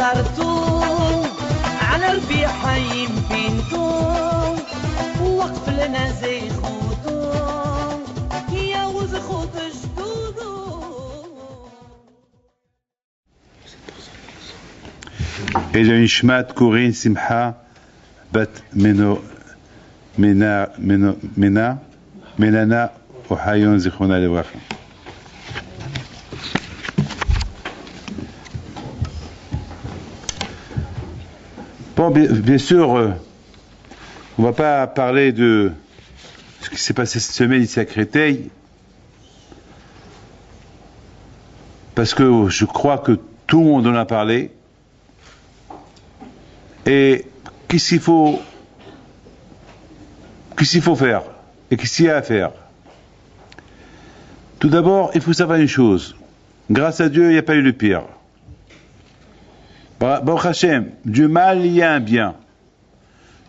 خرطو على ربيع حي بنتو وقف لنا زي خوتو يا وز خوت جدودو. إلى نشمات كورين سمحة بات مننا وحيون زخونا لبرخة. Bon, bien sûr, on ne va pas parler de ce qui s'est passé cette semaine ici à Créteil, parce que je crois que tout le monde en a parlé. Et qu'est-ce qu'il faut faire et qu'est-ce qu'il y a à faire? Tout d'abord, il faut savoir une chose. Grâce à Dieu, il n'y a pas eu le pire. Baruch Hashem, du mal, il y a un bien.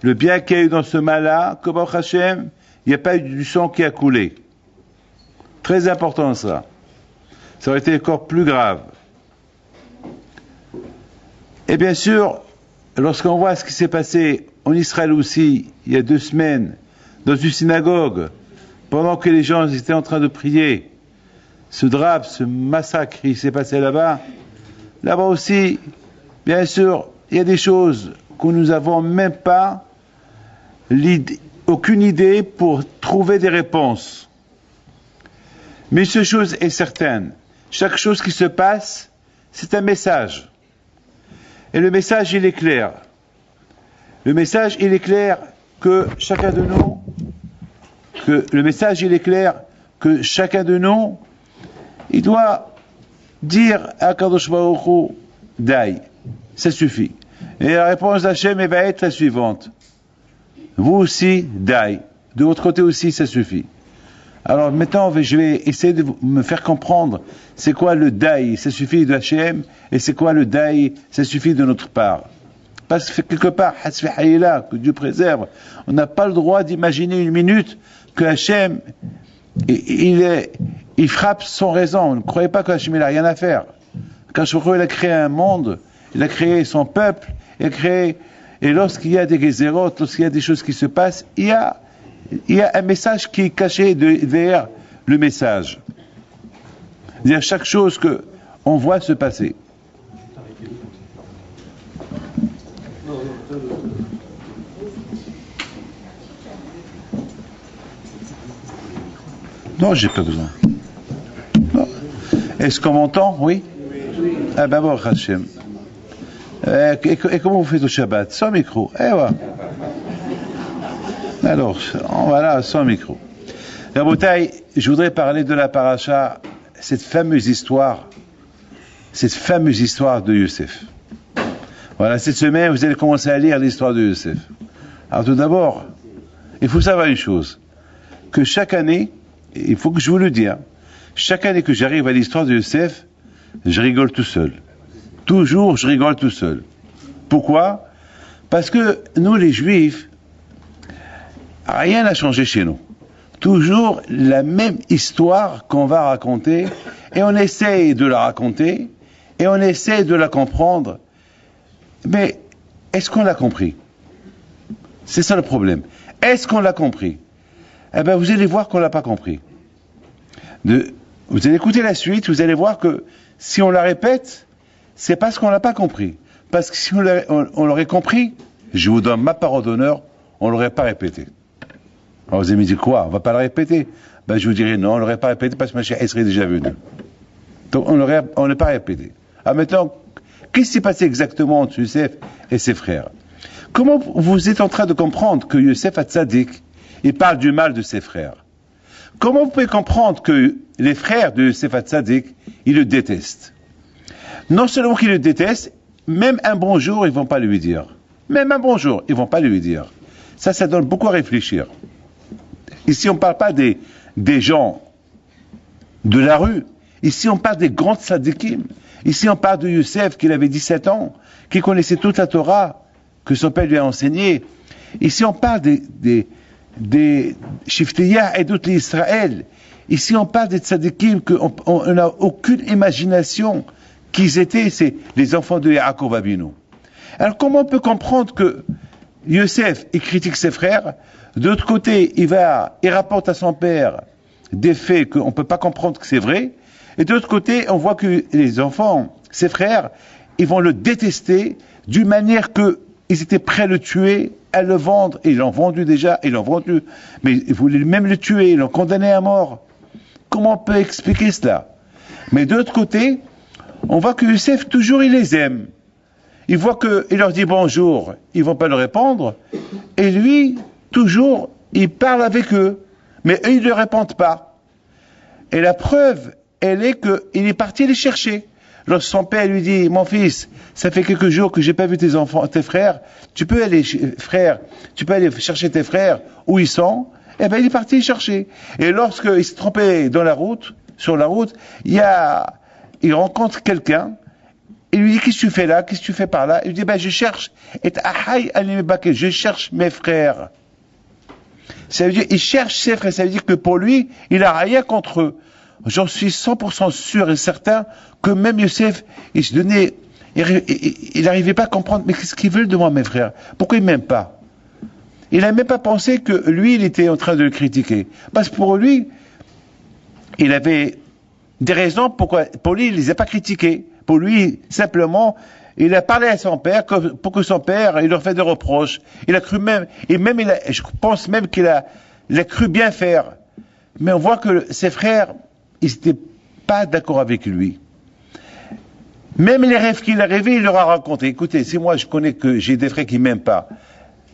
Le bien qu'il y a eu dans ce mal-là, que Baruch Hashem, il n'y a pas eu du sang qui a coulé. Très important ça. Ça aurait été encore plus grave. Et bien sûr, lorsqu'on voit ce qui s'est passé en Israël aussi, il y a 2 semaines, dans une synagogue, pendant que les gens étaient en train de prier, ce drame, ce massacre qui s'est passé là-bas aussi, bien sûr, il y a des choses que nous n'avons même pas aucune idée pour trouver des réponses. Mais une chose est certaine, chaque chose qui se passe, c'est un message. Et le message, il est clair. Le message, il est clair que chacun de nous, il doit dire à Kadosh Baruch Hu, Dai, ça suffit. Et la réponse d'Hachem va être la suivante. Vous aussi, Dai. De votre côté aussi, ça suffit. Alors maintenant, je vais essayer de me faire comprendre c'est quoi le Dai, ça suffit de Hachem, et c'est quoi le Dai, ça suffit de notre part. Parce que quelque part, que Dieu préserve, on n'a pas le droit d'imaginer une minute que Hachem, il frappe sans raison. Ne croyez pas que Hachem n'a rien à faire. Quand il a créé un monde, il a créé son peuple, et lorsqu'il y a des gézérotes, lorsqu'il y a des choses qui se passent, il y a un message qui est caché derrière le message. C'est-à-dire chaque chose qu'on voit se passer. Non, j'ai pas besoin. Non. Est-ce qu'on m'entend? Oui. Ah ben bon, Hachem. Et comment vous faites au Shabbat? Sans micro. Eh ouais. Alors, voilà, sans micro. Rabotai, je voudrais parler de la paracha, cette fameuse histoire de Youssef. Voilà, cette semaine, vous allez commencer à lire l'histoire de Youssef. Alors tout d'abord, il faut savoir une chose, que chaque année, il faut que je vous le dise, chaque année que j'arrive à l'histoire de Youssef, je rigole tout seul. Toujours, je rigole tout seul. Pourquoi? Parce que nous, les Juifs, rien n'a changé chez nous. Toujours la même histoire qu'on va raconter, et on essaye de la raconter, et on essaye de la comprendre. Mais est-ce qu'on l'a compris? C'est ça le problème. Est-ce qu'on l'a compris? Eh bien, vous allez voir qu'on ne l'a pas compris. Vous allez écouter la suite, vous allez voir que si on la répète, c'est parce qu'on ne l'a pas compris. Parce que si on l'aurait compris, je vous donne ma parole d'honneur, on ne l'aurait pas répété. Alors vous allez me dire quoi? On ne va pas le répéter? Ben, je vous dirais non, on ne l'aurait pas répété parce que Mashiach serait déjà venu. Donc on ne l'a pas répété. Alors maintenant, qu'est-ce qui s'est passé exactement entre Youssef et ses frères? Comment vous êtes en train de comprendre que Youssef Hatzadik, il parle du mal de ses frères? Comment vous pouvez comprendre que les frères de Youssef Hatzadik, ils le détestent? Non seulement qu'ils le détestent, même un bonjour, ils ne vont pas lui dire. Même un bonjour, ils ne vont pas lui dire. Ça donne beaucoup à réfléchir. Ici, on ne parle pas des gens de la rue. Ici, on parle des grands tzadikim. Ici, on parle de Youssef, qui avait 17 ans, qui connaissait toute la Torah, que son père lui a enseigné. Ici, on parle des Shiftiyah et d'autres Israël. Ici, on parle des tzadikim qu'on n'a aucune imagination qu'ils étaient les enfants de Yaakov Avinu. Alors comment on peut comprendre que Yosef, il critique ses frères, de l'autre côté, il rapporte à son père des faits qu'on ne peut pas comprendre que c'est vrai, et de l'autre côté, on voit que les enfants, ses frères, ils vont le détester d'une manière qu'ils étaient prêts à le tuer, à le vendre, et ils l'ont vendu déjà, mais ils voulaient même le tuer, ils l'ont condamné à mort. Comment on peut expliquer cela? Mais de l'autre côté, on voit que Yosef, toujours, il les aime. Il voit qu'il leur dit bonjour, ils ne vont pas le répondre, et lui, toujours, il parle avec eux, mais eux, ils ne le répondent pas. Et la preuve, elle est qu'il est parti les chercher. Lorsque son père lui dit, mon fils, ça fait quelques jours que j'ai pas vu tes frères, tu peux aller chercher tes frères, où ils sont? Eh ben, il est parti les chercher. Et lorsqu'il se trompait sur la route, il rencontre quelqu'un, il lui dit, qu'est-ce que tu fais là? Qu'est-ce que tu fais par là? Il lui dit, je cherche, je cherche mes frères. Ça veut dire, il cherche ses frères, ça veut dire que pour lui, il n'a rien contre eux. J'en suis 100% sûr et certain que même Yosef, il n'arrivait pas à comprendre, mais qu'est-ce qu'ils veulent de moi, mes frères? Pourquoi ils ne m'aiment pas? Il n'a même pas pensé que lui, il était en train de le critiquer. Parce que pour lui, il avait des raisons pour lui, il ne les a pas critiqués. Pour lui, simplement, il a parlé à son père pour que son père, il leur fait des reproches. Il a cru je pense même qu'il a cru bien faire. Mais on voit que ses frères, ils n'étaient pas d'accord avec lui. Même les rêves qu'il a rêvés, il leur a raconté. Écoutez, si moi je connais que j'ai des frères qui ne m'aiment pas,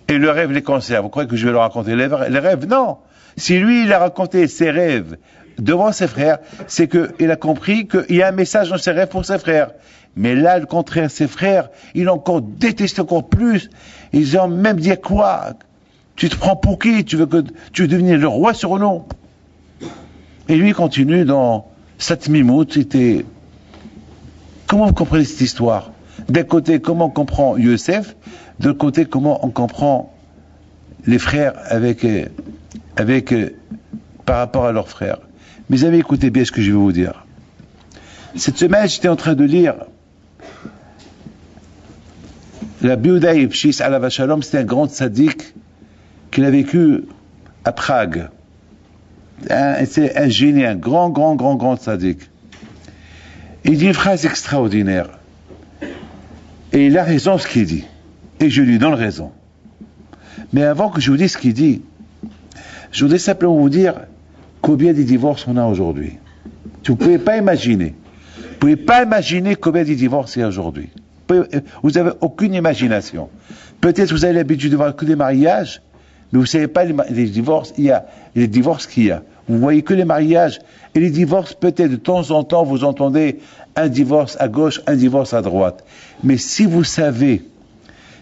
et le rêve les concerne, vous croyez que je vais leur raconter les rêves? Non. Si lui, il a raconté ses rêves devant ses frères, c'est qu'il a compris qu'il y a un message dans ses rêves pour ses frères. Mais là, le contraire, ses frères, ils l'ont encore détesté encore plus. Ils ont même dit quoi? Tu te prends pour qui? Tu veux devenir le roi sur nous? Et lui continue dans cette mimoute. Comment vous comprenez cette histoire? D'un côté, comment on comprend Yosef? De l'autre côté, comment on comprend les frères par rapport à leurs frères? Mes amis, écoutez bien ce que je vais vous dire. Cette semaine, j'étais en train de lire la Biouda Ipshis Alav Shalom. C'était un grand tzaddik qu'il a vécu à Prague. C'est un génie, un grand tzaddik. Il dit une phrase extraordinaire. Et il a raison ce qu'il dit. Et je lui donne raison. Mais avant que je vous dise ce qu'il dit, je voudrais simplement vous dire combien de divorces on a aujourd'hui. Vous ne pouvez pas imaginer. Vous ne pouvez pas imaginer combien de divorces il y a aujourd'hui. Vous n'avez aucune imagination. Peut-être vous avez l'habitude de voir que des mariages, mais vous ne savez pas les divorces qu'il y a. Vous voyez que les mariages et les divorces, peut-être de temps en temps, vous entendez un divorce à gauche, un divorce à droite. Mais si vous savez,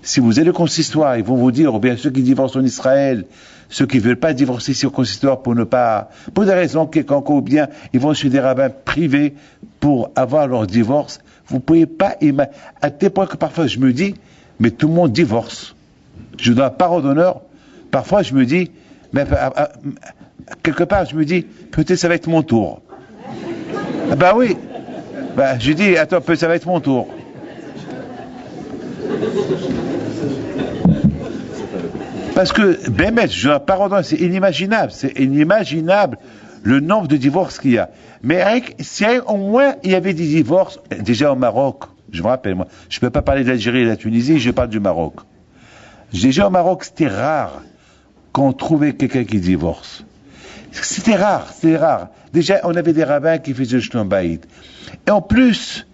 si vous allez au consistoire, ils vont vous dire, ou bien ceux qui divorcent en Israël, ceux qui ne veulent pas divorcer ici au consistoire pour des raisons quelconques, ou bien ils vont chez des rabbins privés pour avoir leur divorce. Vous ne pouvez pas imaginer, à tel point que parfois je me dis, mais tout le monde divorce. Je donne la parole d'honneur. Parfois je me dis, mais quelque part je me dis, peut-être ça va être mon tour. Ben oui. Je dis, attends, peut-être ça va être mon tour. Parce que, je donne la parole d'honneur, c'est inimaginable le nombre de divorces qu'il y a. Mais si au moins il y avait des divorces, déjà au Maroc, je me rappelle, moi, je ne peux pas parler de l'Algérie et de la Tunisie, je parle du Maroc. Déjà au Maroc, c'était rare qu'on trouvait quelqu'un qui divorce. C'était rare. Déjà, on avait des rabbins qui faisaient le Shlom Bayit. Et en plus,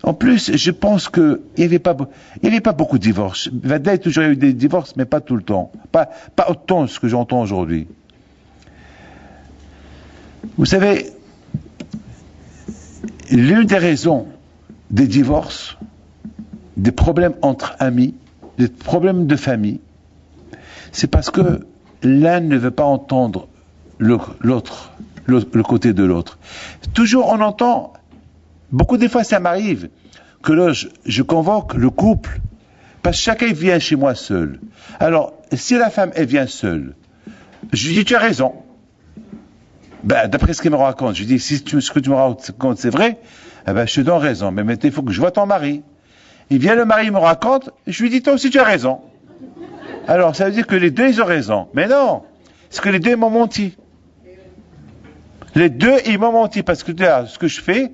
je pense qu'il n'y avait pas beaucoup de divorces. Il y a toujours eu des divorces, mais pas tout le temps. Pas autant ce que j'entends aujourd'hui. Vous savez, l'une des raisons des divorces, des problèmes entre amis, des problèmes de famille, c'est parce que l'un ne veut pas entendre le côté de l'autre. Toujours on entend, beaucoup des fois ça m'arrive, que là je convoque le couple, parce que chacun vient chez moi seul. Alors, si la femme elle vient seule, je lui dis tu as raison. D'après ce qu'elle me raconte, je lui dis si ce que tu me racontes c'est vrai, Eh ben, je te donne raison, mais maintenant, il faut que je vois ton mari. Il vient, le mari, il me raconte, je lui dis, toi aussi, tu as raison. Alors, ça veut dire que les deux, ils ont raison. Mais non, c'est que les deux, ils m'ont menti. Les deux, ils m'ont menti, parce que là, ce que je fais,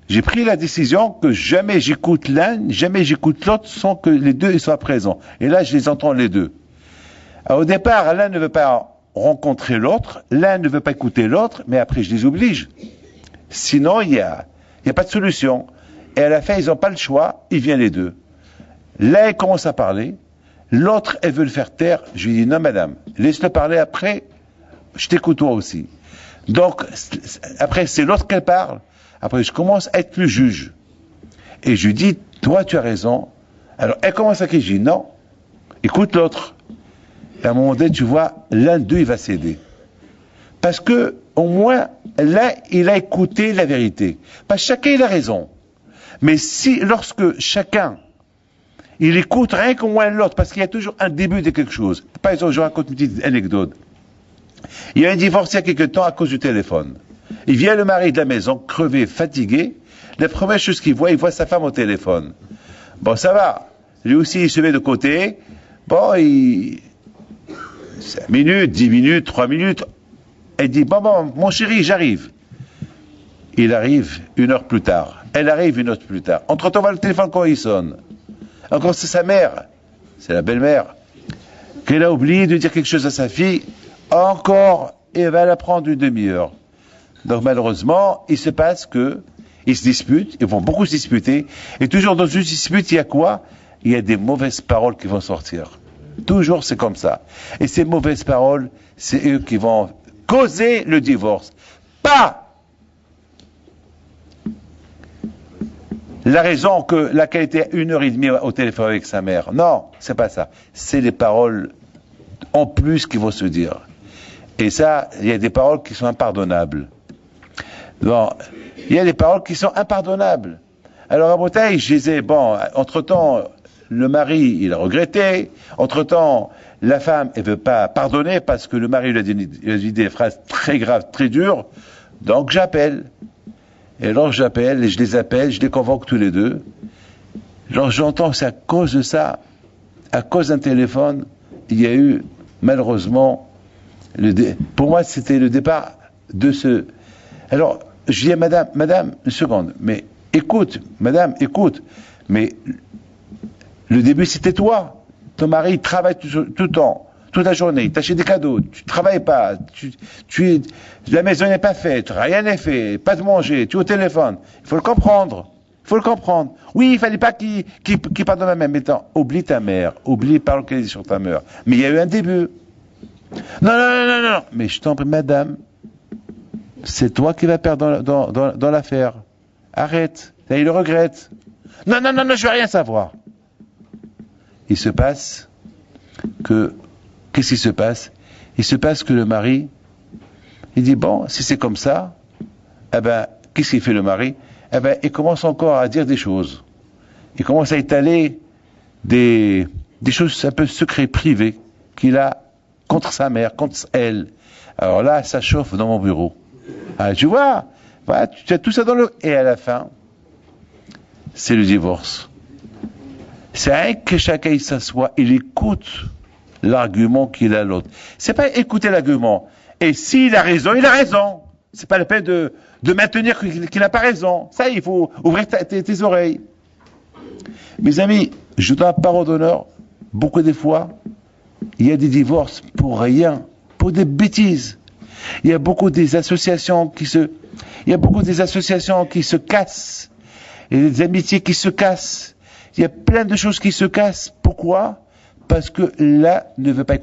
j'ai pris la décision que jamais j'écoute l'un, jamais j'écoute l'autre sans que les deux ils soient présents. Et là, je les entends les deux. Alors, au départ, l'un ne veut pas rencontrer l'autre, l'un ne veut pas écouter l'autre, mais après, je les oblige. Sinon, il y a pas de solution. Et à la fin, ils n'ont pas le choix, ils viennent les deux. L'un commence à parler, l'autre, elle veut le faire taire. Je lui dis, non, madame, laisse-le parler après, je t'écoute toi aussi. Donc, après, c'est l'autre qu'elle parle. Après, je commence à être le juge. Et je lui dis, toi, tu as raison. Alors, elle commence à crier, je dis, non, écoute l'autre. Et à un moment donné, tu vois, l'un d'eux, il va céder. Parce que, au moins, l'un, il a écouté la vérité. Parce que chacun, il a raison. Mais si, lorsque chacun, il écoute rien qu'au moins l'autre, parce qu'il y a toujours un début de quelque chose. Par exemple, je raconte une petite anecdote. Il y a un divorce il y a quelque temps à cause du téléphone. Il vient le mari de la maison, crevé, fatigué. La première chose qu'il voit, il voit sa femme au téléphone. Bon, ça va. Lui aussi, il se met de côté. Bon, 5 minutes, 10 minutes, 3 minutes. Elle dit, bon, mon chéri, j'arrive. Il arrive 1 heure plus tard. Elle arrive 1 heure plus tard. Entre-temps, on voit le téléphone quand il sonne. Encore, c'est sa mère. C'est la belle-mère. Qu'elle a oublié de dire quelque chose à sa fille. Encore, elle va la prendre 1 demi-heure. Donc malheureusement, il se passe que ils se disputent, ils vont beaucoup se disputer, et toujours dans une dispute, il y a quoi? Il y a des mauvaises paroles qui vont sortir. Toujours c'est comme ça. Et ces mauvaises paroles, c'est eux qui vont causer le divorce. Pas la raison que laquelle était 1h30 au téléphone avec sa mère. Non, c'est pas ça. C'est les paroles en plus qui vont se dire. Et ça, il y a des paroles qui sont impardonnables. Bon, il y a des paroles qui sont impardonnables. Alors à Bretagne, je disais, bon, entre-temps, le mari, il a regretté. Entre-temps, la femme, elle veut pas pardonner parce que le mari lui a dit des phrases très graves, très dures. Donc j'appelle. Et alors j'appelle, et je les appelle, je les convoque tous les deux. Alors j'entends que c'est à cause de ça, à cause d'un téléphone, il y a eu, malheureusement, pour moi, c'était le départ de ce... Alors, je dis à madame, une seconde, mais écoute, madame, écoute, mais le début, c'était toi. Ton mari, il travaille tout le temps, toute la journée, il t'achète des cadeaux, tu travailles pas, la maison n'est pas faite, rien n'est fait, pas de manger, tu es au téléphone. Il faut le comprendre. Il faut le comprendre. Oui, il fallait pas qu'il pardonne ma mère. Mais attends, oublie ta mère, oublie les paroles qu'elle dit sur ta mère. Mais il y a eu un début. Non. Mais je t'en prie, madame, c'est toi qui vas perdre dans l'affaire. Arrête. Là, il le regrette. Non, je veux rien savoir. Il se passe que... Qu'est-ce qui se passe? Il se passe que le mari, il dit, bon, si c'est comme ça, eh ben, qu'est-ce qu'il fait le mari? Eh ben, il commence encore à dire des choses. Il commence à étaler des choses un peu secrètes, privées, qu'il a contre sa mère, contre elle. Alors là, ça chauffe dans mon bureau. Ah, tu vois, voilà, tu as tout ça dans le... Et à la fin, c'est le divorce. C'est rien que chacun il s'assoit, il écoute l'argument qu'il a l'autre. C'est pas écouter l'argument. Et s'il a raison, il a raison. C'est pas la peine de maintenir qu'il n'a pas raison. Ça, il faut ouvrir tes oreilles. Mes amis, je donne parole d'honneur, beaucoup des fois, il y a des divorces pour rien, pour des bêtises. Il y a beaucoup des associations qui se cassent. Il y a des amitiés qui se cassent. Il y a plein de choses qui se cassent. Pourquoi? Parce que l'un ne veut pas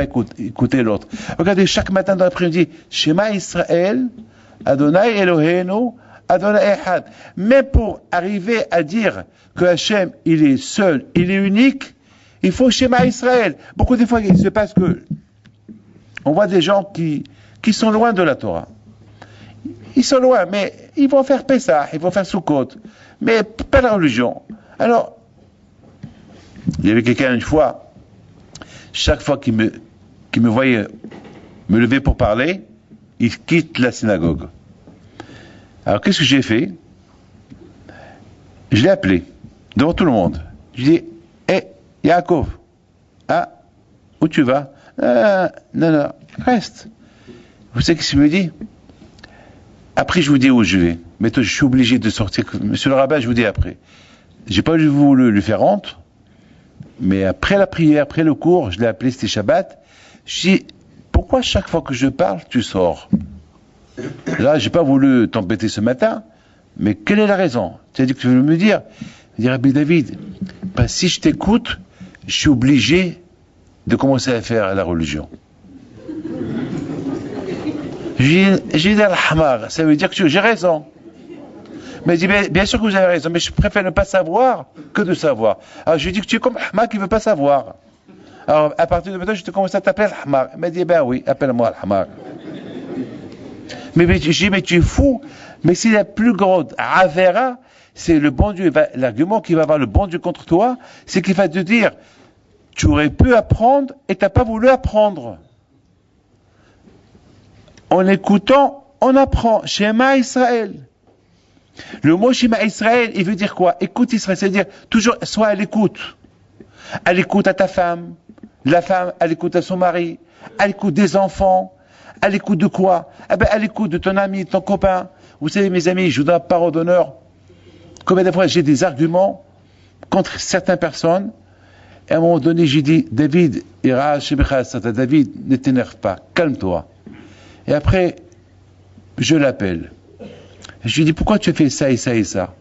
écouter l'autre. Regardez, chaque matin dans l'après-midi, Shema Israël, Adonai Eloheinu, Adonai Echad. Mais pour arriver à dire que Hachem, il est seul, il est unique, il faut Shema Israël. Beaucoup de fois, il se passe que on voit des gens qui sont loin de la Torah. Ils sont loin, mais ils vont faire Pessah, ils vont faire Sukkot, mais pas la religion. Alors, il y avait quelqu'un une fois, chaque fois qu'il me voyait me lever pour parler, il quitte la synagogue. Alors qu'est-ce que j'ai fait? Je l'ai appelé, devant tout le monde. Je lui ai dit, hé, Yaakov, ah, où tu vas? Non, reste. Vous savez ce qu'il me dit? Après, je vous dis où je vais. Mais toi, je suis obligé de sortir. Monsieur le rabbin, je vous dis après. J'ai pas voulu lui faire honte, mais après la prière, après le cours, je l'ai appelé, c'était Shabbat. Je dis, pourquoi chaque fois que je parle, tu sors? Là, j'ai pas voulu t'embêter ce matin, mais quelle est la raison? Tu as dit que tu veux me dire? Je dis, Rabbi David, ben, si je t'écoute, je suis obligé de commencer à faire la religion. J'ai dit al-hamar, ça veut dire que j'ai raison. Mais il dit, bien sûr que vous avez raison, mais je préfère ne pas savoir que de savoir. Alors je lui ai dit que tu es comme Hamar qui ne veut pas savoir. Alors à partir de maintenant, je te commence à t'appeler al-hamar. Il m'a dit, ben oui, appelle-moi al-hamar. Mais je dis, mais tu es fou. Mais c'est la plus grande avera, c'est le bon Dieu, l'argument qui va avoir le bon Dieu contre toi, c'est qu'il va te dire, tu aurais pu apprendre et tu n'as pas voulu apprendre. En écoutant, on apprend. Shema Israël. Le mot Shema Israël, il veut dire quoi? Écoute Israël, c'est-à-dire toujours sois à l'écoute. À l'écoute à ta femme, la femme à l'écoute à son mari, à l'écoute des enfants, à l'écoute de quoi? Eh ben, à l'écoute de ton ami, de ton copain. Vous savez, mes amis, je vous donne parole d'honneur. Combien de fois j'ai des arguments contre certaines personnes, et à un moment donné, j'ai dit, David, David, ne t'énerve pas, calme-toi. Et après, je l'appelle. Je lui dis, pourquoi tu as fait ça et ça et ça?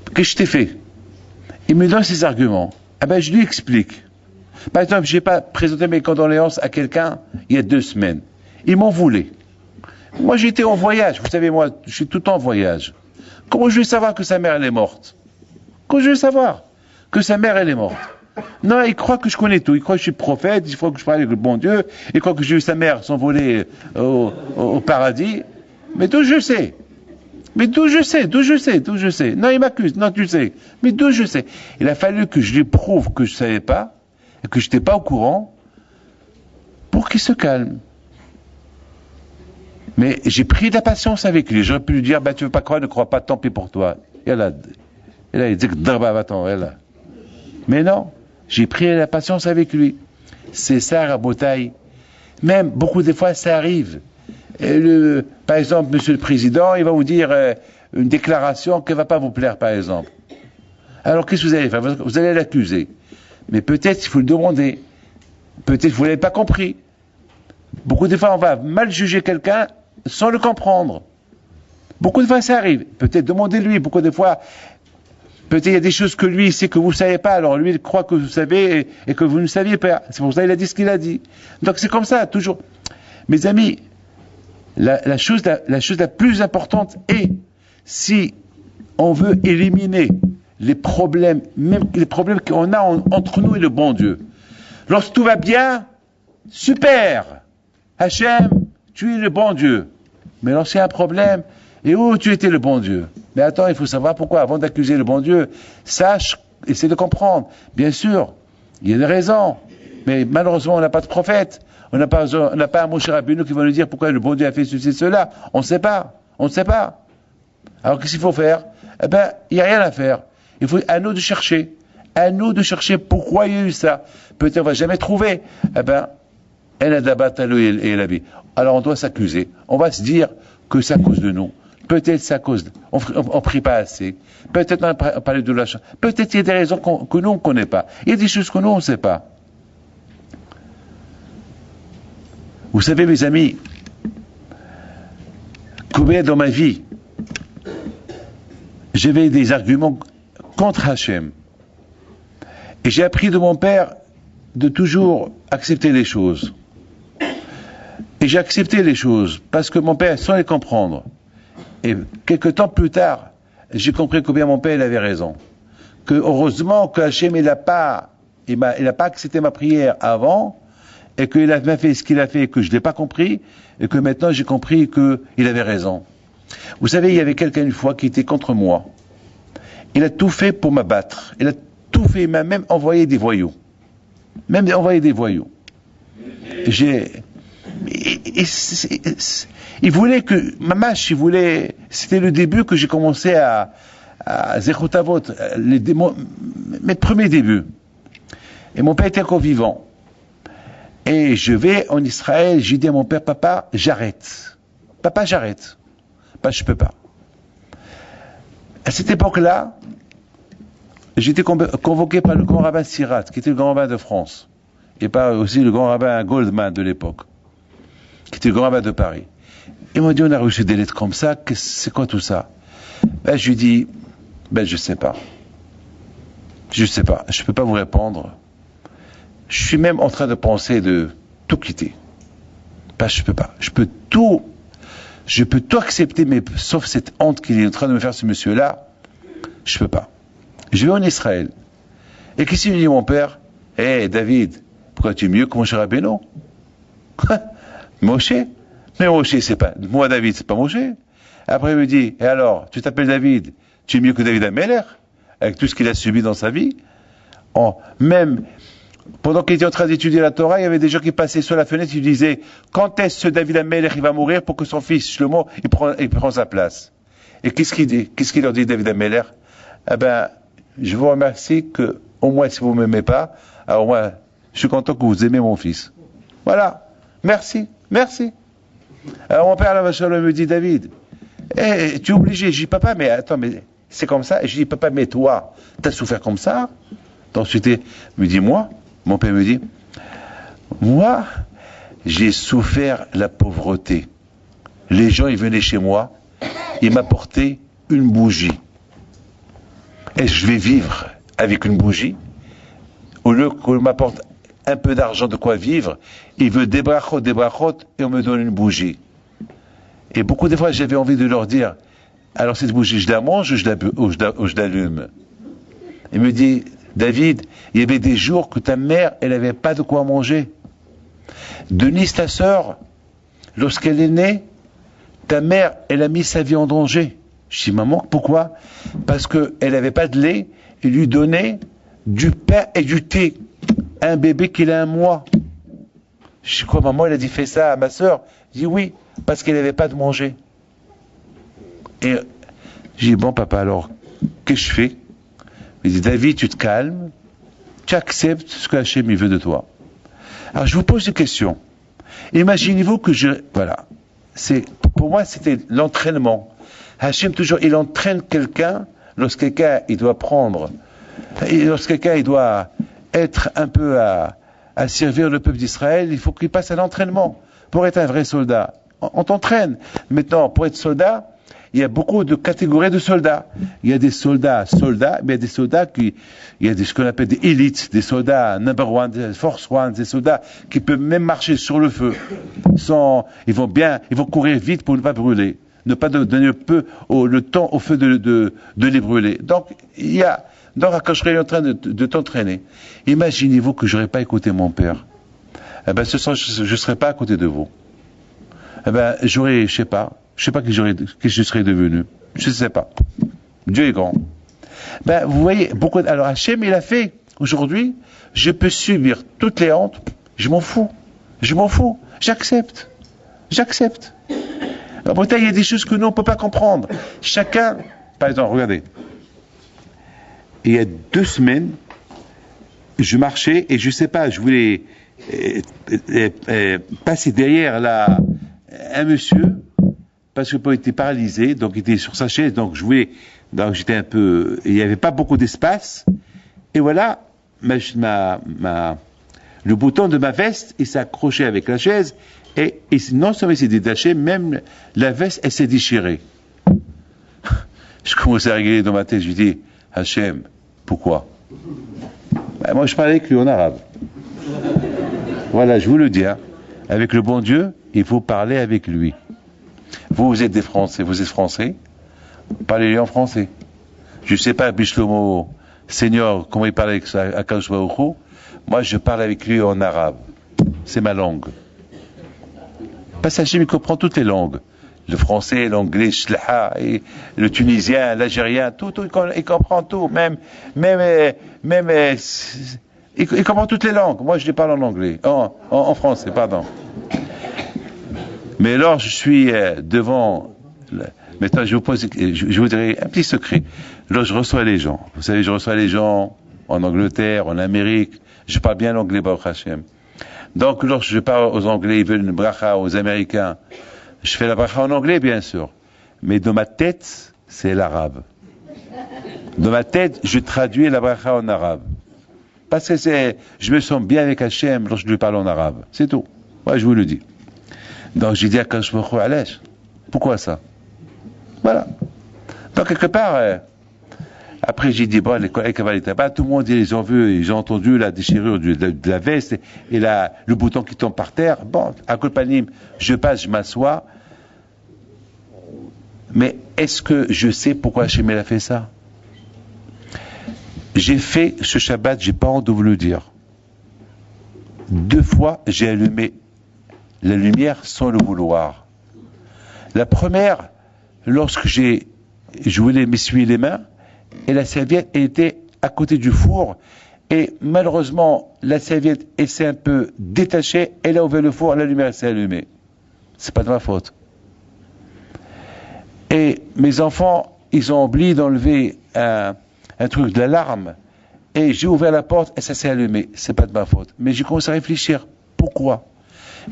Qu'est-ce que je t'ai fait? Il me donne ses arguments. Ah ben, je lui explique. Par exemple, je n'ai pas présenté mes condoléances à quelqu'un il y a 2 semaines. Il m'en voulait. Moi, j'étais en voyage. Vous savez, moi, je suis tout le temps en voyage. Comment je vais savoir que sa mère, elle est morte? Comment je vais savoir que sa mère, elle est morte? Non, il croit que je connais tout. Il croit que je suis prophète, il croit que je parle avec le bon Dieu, il croit que j'ai vu sa mère s'envoler au paradis. Mais d'où je sais? Mais d'où je sais? Non, il m'accuse. Non, tu sais. Mais d'où je sais? Il a fallu que je lui prouve que je ne savais pas, et que je n'étais pas au courant, pour qu'il se calme. Mais j'ai pris de la patience avec lui. J'aurais pu lui dire, bah, tu veux pas croire, ne crois pas, tant pis pour toi. Et là, il dit que mais non. J'ai pris la patience avec lui. C'est ça, Rabotaï. Même, beaucoup de fois, ça arrive. Par exemple, Monsieur le Président, il va vous dire une déclaration qui ne va pas vous plaire, par exemple. Alors, qu'est-ce que vous allez faire? Vous allez l'accuser. Mais peut-être il faut le demander. Peut-être que vous ne l'avez pas compris. Beaucoup de fois, on va mal juger quelqu'un sans le comprendre. Beaucoup de fois, ça arrive. Peut-être demandez-lui. Beaucoup de fois, peut-être il y a des choses que lui, il sait que vous ne savez pas, alors lui, il croit que vous savez et que vous ne saviez pas. C'est pour ça qu'il a dit ce qu'il a dit. Donc c'est comme ça, toujours. Mes amis, la chose la plus importante est, si on veut éliminer les problèmes, même les problèmes qu'on a entre nous et le bon Dieu. Lorsque tout va bien, super! Hachem, tu es le bon Dieu. Mais lorsqu'il y a un problème, et où tu étais le bon Dieu? Mais attends, il faut savoir pourquoi. Avant d'accuser le bon Dieu, sache, essaie de comprendre. Bien sûr, il y a des raisons. Mais malheureusement, on n'a pas de prophète. On n'a pas un Moshe Rabbeinu qui va nous dire pourquoi le bon Dieu a fait ceci, cela. On ne sait pas. On ne sait pas. Alors qu'est-ce qu'il faut faire? Eh ben, il n'y a rien à faire. Il faut à nous de chercher. À nous de chercher pourquoi il y a eu ça. Peut-être on ne va jamais trouver. Eh ben, alors on doit s'accuser. On va se dire que c'est à cause de nous. Peut-être c'est à cause on ne prie pas assez. Peut-être on a parlé de la chance. Peut-être il y a des raisons que nous on ne connaît pas. Il y a des choses que nous on ne sait pas. Vous savez, mes amis, combien dans ma vie j'avais des arguments contre Hachem. Et j'ai appris de mon père de toujours accepter les choses. Et j'ai accepté les choses parce que mon père, sans les comprendre, et quelques temps plus tard, j'ai compris combien mon père il avait raison. Que heureusement que Hachem il n'a pas accepté ma prière avant, et qu'il a fait ce qu'il a fait et que je ne l'ai pas compris, et que maintenant j'ai compris qu'il avait raison. Vous savez, il y avait quelqu'un une fois qui était contre moi. Il a tout fait pour m'abattre. Il a tout fait, il m'a même envoyé des voyous. J'ai il voulait que, mamash, il voulait, c'était le début que j'ai commencé à Zechotavot, mes premiers débuts. Et mon père était encore vivant. Et je vais en Israël, j'ai dit à mon père, papa, j'arrête. Papa, j'arrête. Bah, je peux pas. À cette époque-là, j'étais convoqué par le grand rabbin Sirat, qui était le grand rabbin de France, et par aussi le grand rabbin Goldman de l'époque, qui était le grand rabbin de Paris. Ils m'ont dit, on a reçu des lettres comme ça, c'est quoi tout ça? Ben, je lui dis, je sais pas. Je sais pas, je peux pas vous répondre. Je suis même en train de penser de tout quitter. Ben, je peux pas. Je peux tout accepter, mais sauf cette honte qu'il est en train de me faire, ce monsieur-là, je peux pas. Je vais en Israël. Et qu'est-ce qu'il me dit mon père? David, pourquoi tu es mieux que Moshe Rabbeinu? Moshe? Mais Moshe, c'est pas, moi David, c'est pas Moshe. Après il me dit, et alors, tu t'appelles David, tu es mieux que David Ameller, avec tout ce qu'il a subi dans sa vie. Même, pendant qu'il était en train d'étudier la Torah, il y avait des gens qui passaient sur la fenêtre, ils disaient, quand est-ce que David Ameller, il va mourir pour que son fils, Shlomo, il prend sa place? Et qu'est-ce qu'il dit? Qu'est-ce qu'il leur dit, David Ameller? Je vous remercie que, au moins, si vous ne m'aimez pas, alors moi, je suis content que vous aimez mon fils. Voilà. Merci. Merci. Alors mon père, là, me dit, David, tu es obligé. Je dis, papa, mais attends, mais c'est comme ça. Et je dis, papa, mais toi, t'as souffert comme ça? Ensuite, il me dit, moi, mon père me dit, moi, j'ai souffert la pauvreté. Les gens, ils venaient chez moi, ils m'apportaient une bougie. Et je vais vivre avec une bougie, au lieu qu'on m'apporte un peu d'argent de quoi vivre, il veut des brachot, et on me donne une bougie. Et beaucoup de fois, j'avais envie de leur dire, alors cette bougie, je la mange ou je l'allume? Il me dit, David, il y avait des jours que ta mère, elle n'avait pas de quoi manger. Denise, ta sœur, lorsqu'elle est née, ta mère, elle a mis sa vie en danger. Je dis, maman, pourquoi? Parce qu'elle n'avait pas de lait, il lui donnait du pain et du thé. Un bébé qui a 1 mois. Je dis, quoi, maman, elle a dit, fais ça à ma sœur? Je dis, oui, parce qu'elle n'avait pas de manger. Et je dis, bon, papa, alors, qu'est-ce que je fais? Il dit, David, tu te calmes, tu acceptes ce que Hachem veut de toi. Alors, je vous pose une question. Imaginez-vous que voilà. Pour moi, c'était l'entraînement. Hachem, toujours, il entraîne quelqu'un, lorsque quelqu'un, il doit être un peu à servir le peuple d'Israël, il faut qu'il passe à l'entraînement. Pour être un vrai soldat, on t'entraîne. Maintenant, pour être soldat, il y a beaucoup de catégories de soldats. Il y a des soldats, mais il y a des soldats il y a ce qu'on appelle des élites, des soldats number one, des force one, des soldats qui peuvent même marcher sur le feu. Ils vont courir vite pour ne pas brûler. Ne pas donner le temps au feu de les brûler. Donc, quand je serais en train de t'entraîner, imaginez-vous que j'aurais pas écouté mon père. Je serais pas à côté de vous. Je sais pas qui je serais devenu. Je sais pas. Dieu est grand. Vous voyez, alors Hachem, il a fait, aujourd'hui, je peux subir toutes les hontes, je m'en fous. J'accepte. Pourtant, il y a des choses que nous, on ne peut pas comprendre. Chacun, par exemple, regardez. Il y a 2 semaines, je marchais et je sais pas, je voulais passer derrière un monsieur, parce que il était paralysé, donc il était sur sa chaise, donc j'étais un peu, il n'y avait pas beaucoup d'espace, et voilà, le bouton de ma veste, il s'est accroché avec la chaise, et non seulement il s'est détaché, même la veste, elle s'est déchirée. Je commençais à rigoler dans ma tête, je lui dis, Hachem, pourquoi? Moi je parlais avec lui en arabe. Voilà, je vous le dis, avec le bon Dieu, il faut parler avec lui. Vous êtes des Français, parlez-lui en français. Je ne sais pas, Bishlomo, Seigneur, comment il parle avec Akadosh Baruch Hu. Moi je parle avec lui en arabe. C'est ma langue. Parce que Hachem, il comprend toutes les langues. Le français, l'anglais, le tunisien, l'algérien, tout, il comprend tout. Il comprend toutes les langues. Moi, je les parle en anglais, en français, pardon. Mais alors, je suis devant... Maintenant, je vous dirai un petit secret. Là, je reçois les gens. Vous savez, je reçois les gens en Angleterre, en Amérique. Je parle bien l'anglais, Baruch Hashem. Donc, lorsque je parle aux Anglais, ils veulent une bracha aux Américains. Je fais la bracha en anglais, bien sûr. Mais dans ma tête, c'est l'arabe. Dans ma tête, je traduis la bracha en arabe. Parce que je me sens bien avec Hachem lorsque je lui parle en arabe. C'est tout. Moi, je vous le dis. Donc, j'ai dit à Kadosh Baruch Hu, Alech, pourquoi ça? Voilà. Donc, quelque part, après, j'ai dit, bon, les collègues cavaliers tabac, tout le monde, ils ont vu, ils ont entendu la déchirure de la veste et le bouton qui tombe par terre. Bon, à Kolpanim, je passe, je m'assois. Mais est-ce que je sais pourquoi Hachem a fait ça? J'ai fait ce Shabbat, j'ai pas honte de vous le dire. 2 fois, j'ai allumé la lumière sans le vouloir. La première, lorsque je voulais m'essuyer les mains, et la serviette était à côté du four, et malheureusement, la serviette s'est un peu détachée, elle a ouvert le four, la lumière s'est allumée. C'est pas de ma faute. Et mes enfants, ils ont oublié d'enlever un truc de l'alarme, et j'ai ouvert la porte et ça s'est allumé. C'est pas de ma faute. Mais j'ai commencé à réfléchir. Pourquoi?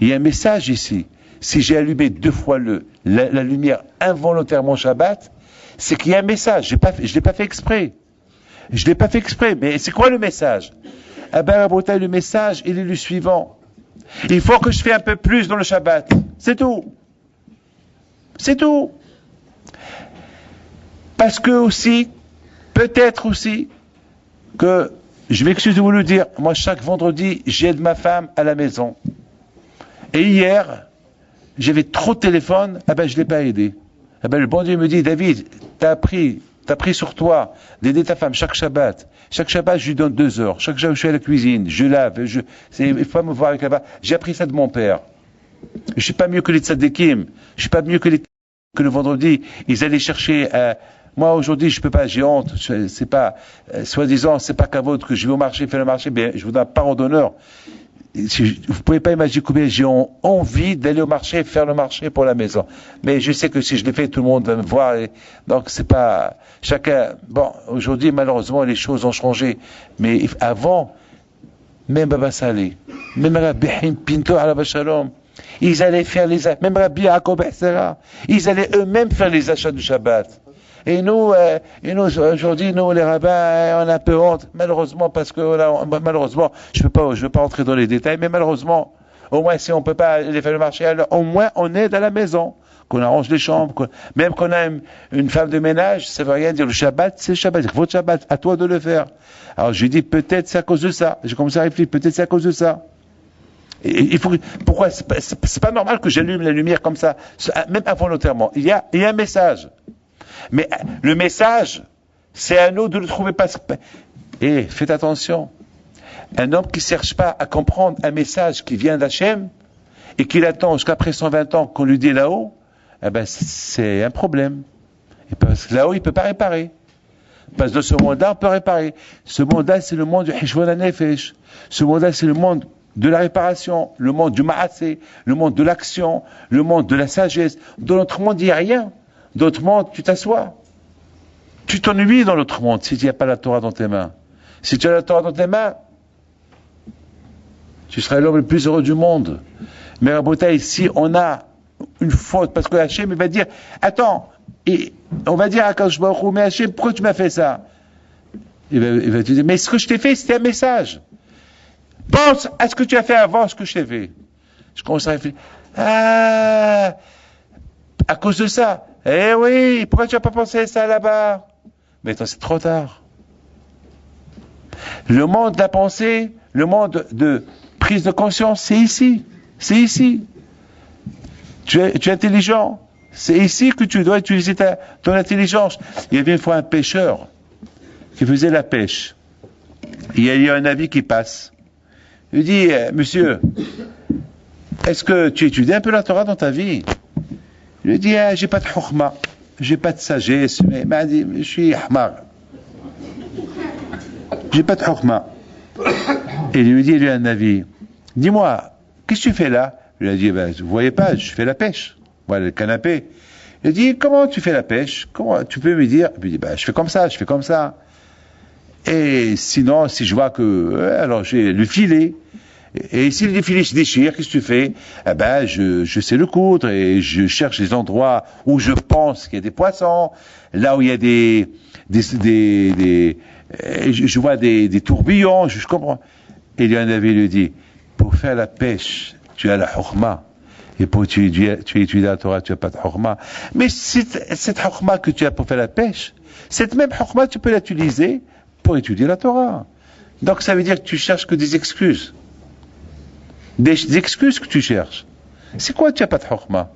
Il y a un message ici. Si j'ai allumé 2 fois la lumière involontairement Shabbat, c'est qu'il y a un message. Je l'ai pas fait exprès. Je l'ai pas fait exprès. Mais c'est quoi le message? Ah ben, Rabotai, le message, il est le suivant. Il faut que je fasse un peu plus dans le Shabbat. C'est tout. C'est tout. Parce que aussi, peut-être aussi, que, je m'excuse de vous le dire, moi chaque vendredi, j'aide ma femme à la maison. Et hier, j'avais trop de téléphones, ah ben je ne l'ai pas aidé. Ah ben le bon Dieu me dit, David, t'as pris sur toi d'aider ta femme chaque Shabbat. Chaque Shabbat, je lui donne 2 heures. Chaque Shabbat, je suis à la cuisine, je lave, il faut pas me voir avec la barre. J'ai appris ça de mon père. Je suis pas mieux que les tzadikim. Je suis pas mieux que le vendredi, ils allaient chercher, moi aujourd'hui je peux pas, j'ai honte, c'est pas, soi-disant, c'est pas qu'à votre que je vais au marché, faire le marché, bien, je vous donne parole d'honneur. Vous pouvez pas imaginer combien j'ai envie d'aller au marché, faire le marché pour la maison. Mais je sais que si je le fais, tout le monde va me voir, donc c'est pas, chacun, bon, aujourd'hui, malheureusement, les choses ont changé. Mais avant, même Baba Saleh, même Rabbi Pinto Alav Shalom, ils allaient faire même Rabbi Yaakov Essera, ils allaient eux-mêmes faire les achats du Shabbat. Et nous aujourd'hui, nous, les rabbins, on a un peu honte, malheureusement, parce que, malheureusement, je veux pas entrer dans les détails, mais malheureusement, au moins, si on peut pas aller faire le marché, alors, au moins, on aide à la maison, qu'on arrange les chambres, même qu'on a une femme de ménage, ça veut rien dire, le Shabbat, c'est le Shabbat, votre Shabbat, à toi de le faire. Alors, je dis, peut-être c'est à cause de ça. J'ai commencé à réfléchir, peut-être c'est à cause de ça. Pourquoi c'est pas normal que j'allume la lumière comme ça, même involontairement. Il y a un message. Mais le message, c'est à nous de le trouver. Et faites attention. Un homme qui ne cherche pas à comprendre un message qui vient d'Hachem et qui l'attend jusqu'après 120 ans qu'on lui dit là-haut, eh ben c'est un problème. Et parce que là-haut, il ne peut pas réparer. Parce que dans ce monde-là, on peut réparer. Ce monde-là, c'est le monde du Hishwan HaNefesh. Ce monde-là, c'est le monde de la réparation, le monde du Ma'aseh, le monde de l'action, le monde de la sagesse. Dans notre monde, il n'y a rien. Dans notre monde, tu t'assois. Tu t'ennuies dans l'autre monde si tu n'as pas la Torah dans tes mains. Si tu as la Torah dans tes mains, tu seras l'homme le plus heureux du monde. Mais Rabotai, ici, on a une faute, parce que Hachem, il va dire, attends, et on va dire à Kadosh Baruch Hu, mais Hachem, pourquoi tu m'as fait ça? Il va te dire, mais ce que je t'ai fait, c'était un message. Pense à ce que tu as fait avant ce que je t'ai fait. Je commence à réfléchir. Ah, à cause de ça. Eh oui, pourquoi tu n'as pas pensé à ça là-bas? Mais attends, c'est trop tard. Le monde de la pensée, le monde de prise de conscience, c'est ici. C'est ici. Tu es intelligent. C'est ici que tu dois utiliser ton intelligence. Il y avait une fois un pêcheur qui faisait la pêche. Il y a un avis qui passe. Il dit, monsieur, est-ce que tu étudies un peu la Torah dans ta vie? Il lui dit, j'ai pas de chokhma, j'ai pas de sagesse, mais il m'a dit, je suis ahmar. J'ai pas de chokhma. Et il lui dit, lui, un avis. Dis-moi, qu'est-ce que tu fais là? Il a dit, ben, vous voyez pas, je fais la pêche. Voilà le canapé. Il a dit, comment tu fais la pêche? Comment tu peux me dire? Il dit, ben, je fais comme ça, je fais comme ça. Et sinon, si je vois que, alors j'ai le filet. Et si le filet se déchire, qu'est-ce que tu fais? Eh ben, je sais le coudre et je cherche les endroits où je pense qu'il y a des poissons, là où il y a je vois des tourbillons, je comprends. Et il y en avait, il lui dit, pour faire la pêche, tu as la hurma. Et pour étudier la Torah, tu n'as pas de hurma. Mais cette hurma que tu as pour faire la pêche, cette même hurma, tu peux l'utiliser pour étudier la Torah. Donc ça veut dire que tu cherches que des excuses. Des excuses que tu cherches. C'est quoi tu n'as pas de hurma?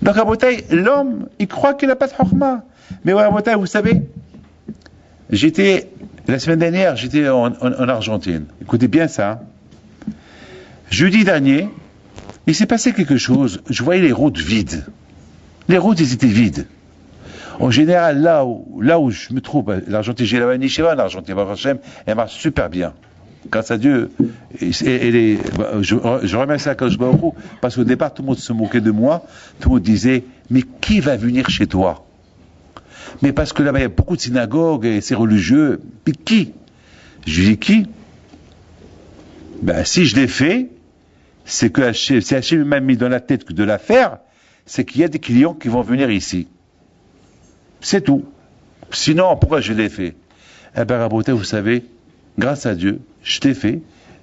Donc à Botaï, l'homme, il croit qu'il n'a pas de hurma. Mais ouais, à Botaï, vous savez, la semaine dernière, j'étais en Argentine. Écoutez bien ça. Jeudi dernier, il s'est passé quelque chose. Je voyais les routes vides. Les routes, elles étaient vides. En général, là où je me trouve, l'Argentine, j'ai la Nicheva, l'Argentine, elle marche super bien. Grâce à Dieu, je remercie Akadosh Baruch Hu, parce qu'au départ, tout le monde se moquait de moi. Tout le monde disait, mais qui va venir chez toi? Mais parce que là-bas, il y a beaucoup de synagogues et c'est religieux. Mais qui? Je lui dis, qui? Ben, si je l'ai fait, c'est que Hachem m'a mis dans la tête que de la faire, c'est qu'il y a des clients qui vont venir ici. C'est tout. Sinon, pourquoi je l'ai fait? Eh ben, Raboté, vous savez, grâce à Dieu, je l'ai fait,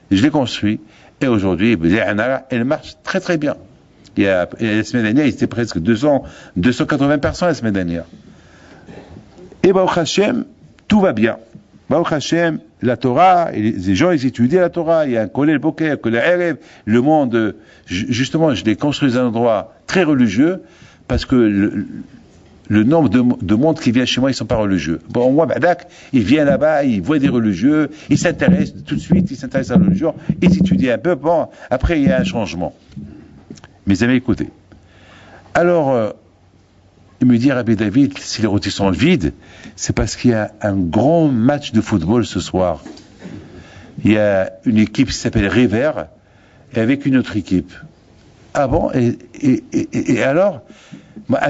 je l'ai construit, et aujourd'hui, elle marche très très bien. La semaine dernière, il était presque 280 personnes la semaine dernière. Et Baruch Hashem, tout va bien. Baruch Hashem, la Torah, les gens, ils étudient la Torah, il y a un Kolel Boker, un Kolel Erev, le monde, justement, je l'ai construit dans un endroit très religieux, parce que le nombre de monde qui vient chez moi, ils sont pas religieux. Bon, moi, Badak, il vient là-bas, il voit des religieux, il s'intéresse tout de suite, il s'intéresse à la religion, il s'étudie un peu, bon, après, il y a un changement. Mes amis, écoutez. Alors, il me dit, Rabbi David, si les routes sont vides, c'est parce qu'il y a un grand match de football ce soir. Il y a une équipe qui s'appelle River, et avec une autre équipe. Ah bon? Et alors?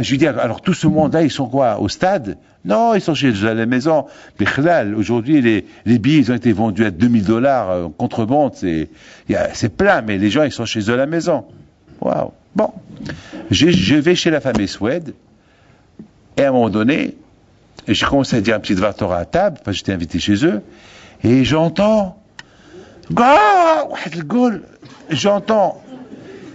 Je lui dis, alors tout ce monde-là, ils sont quoi? Au stade? Non, ils sont chez eux à la maison. Mais Khlal, aujourd'hui, les billets, ils ont été vendus à $2000 en contrebande. C'est plein, mais les gens, ils sont chez eux à la maison. Waouh. Bon. Je vais chez la famille Swed, et à un moment donné, j'ai commencé à dire un petit Dvar Torah à table, parce que j'étais invité chez eux, et j'entends, j'entends,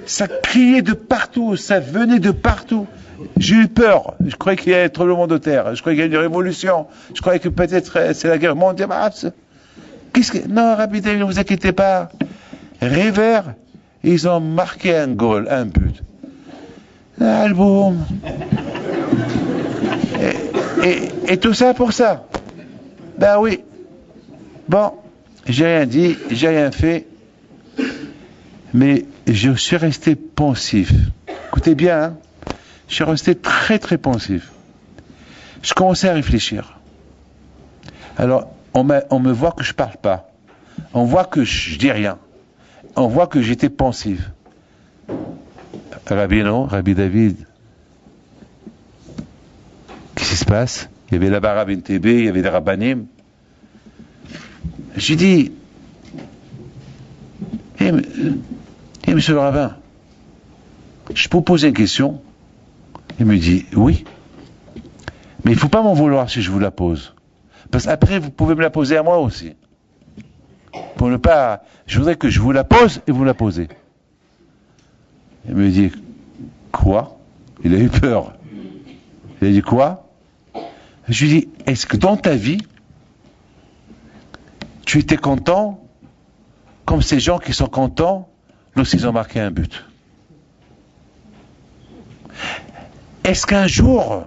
ça criait de partout, ça venait de partout. J'ai eu peur. Je croyais qu'il y avait un tremblement de terre. Je croyais qu'il y avait une révolution. Je croyais que peut-être c'est la guerre mondiale. Non, Rabbi David, ne vous inquiétez pas. River, ils ont marqué un goal, un but. Album. Et tout ça pour ça. Ben oui. Bon, j'ai rien dit, j'ai rien fait. Mais je suis resté pensif. Écoutez bien, hein. Je suis resté très très pensif. Je commençais à réfléchir. Alors, on me voit que je parle pas. On voit que je dis rien. On voit que j'étais pensif. Rabbi David, qu'est-ce qui se passe? Il y avait là-bas Rabbi NTB, il y avait des rabbanim. J'ai dit, monsieur le rabbin, je peux vous poser une question? Il me dit, oui. Mais il ne faut pas m'en vouloir si je vous la pose. Parce qu'après, vous pouvez me la poser à moi aussi. Pour ne pas... Je voudrais que je vous la pose et vous la posez. Il me dit, quoi? Il a eu peur. Il a dit, quoi? Je lui dis, est-ce que dans ta vie, tu étais content comme ces gens qui sont contents lorsqu'ils ont marqué un but? Est-ce qu'un jour,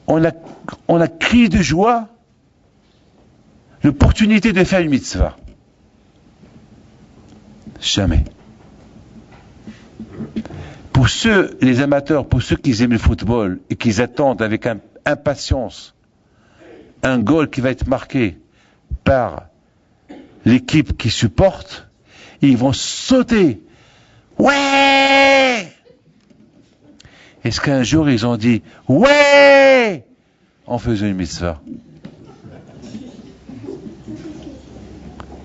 on a crié de joie l'opportunité de faire une mitzvah? Jamais. Pour ceux, les amateurs, pour ceux qui aiment le football et qui attendent avec impatience un goal qui va être marqué par l'équipe qui supporte, ils vont sauter. Ouais! Est-ce qu'un jour ils ont dit ouais en faisant une mitzvah?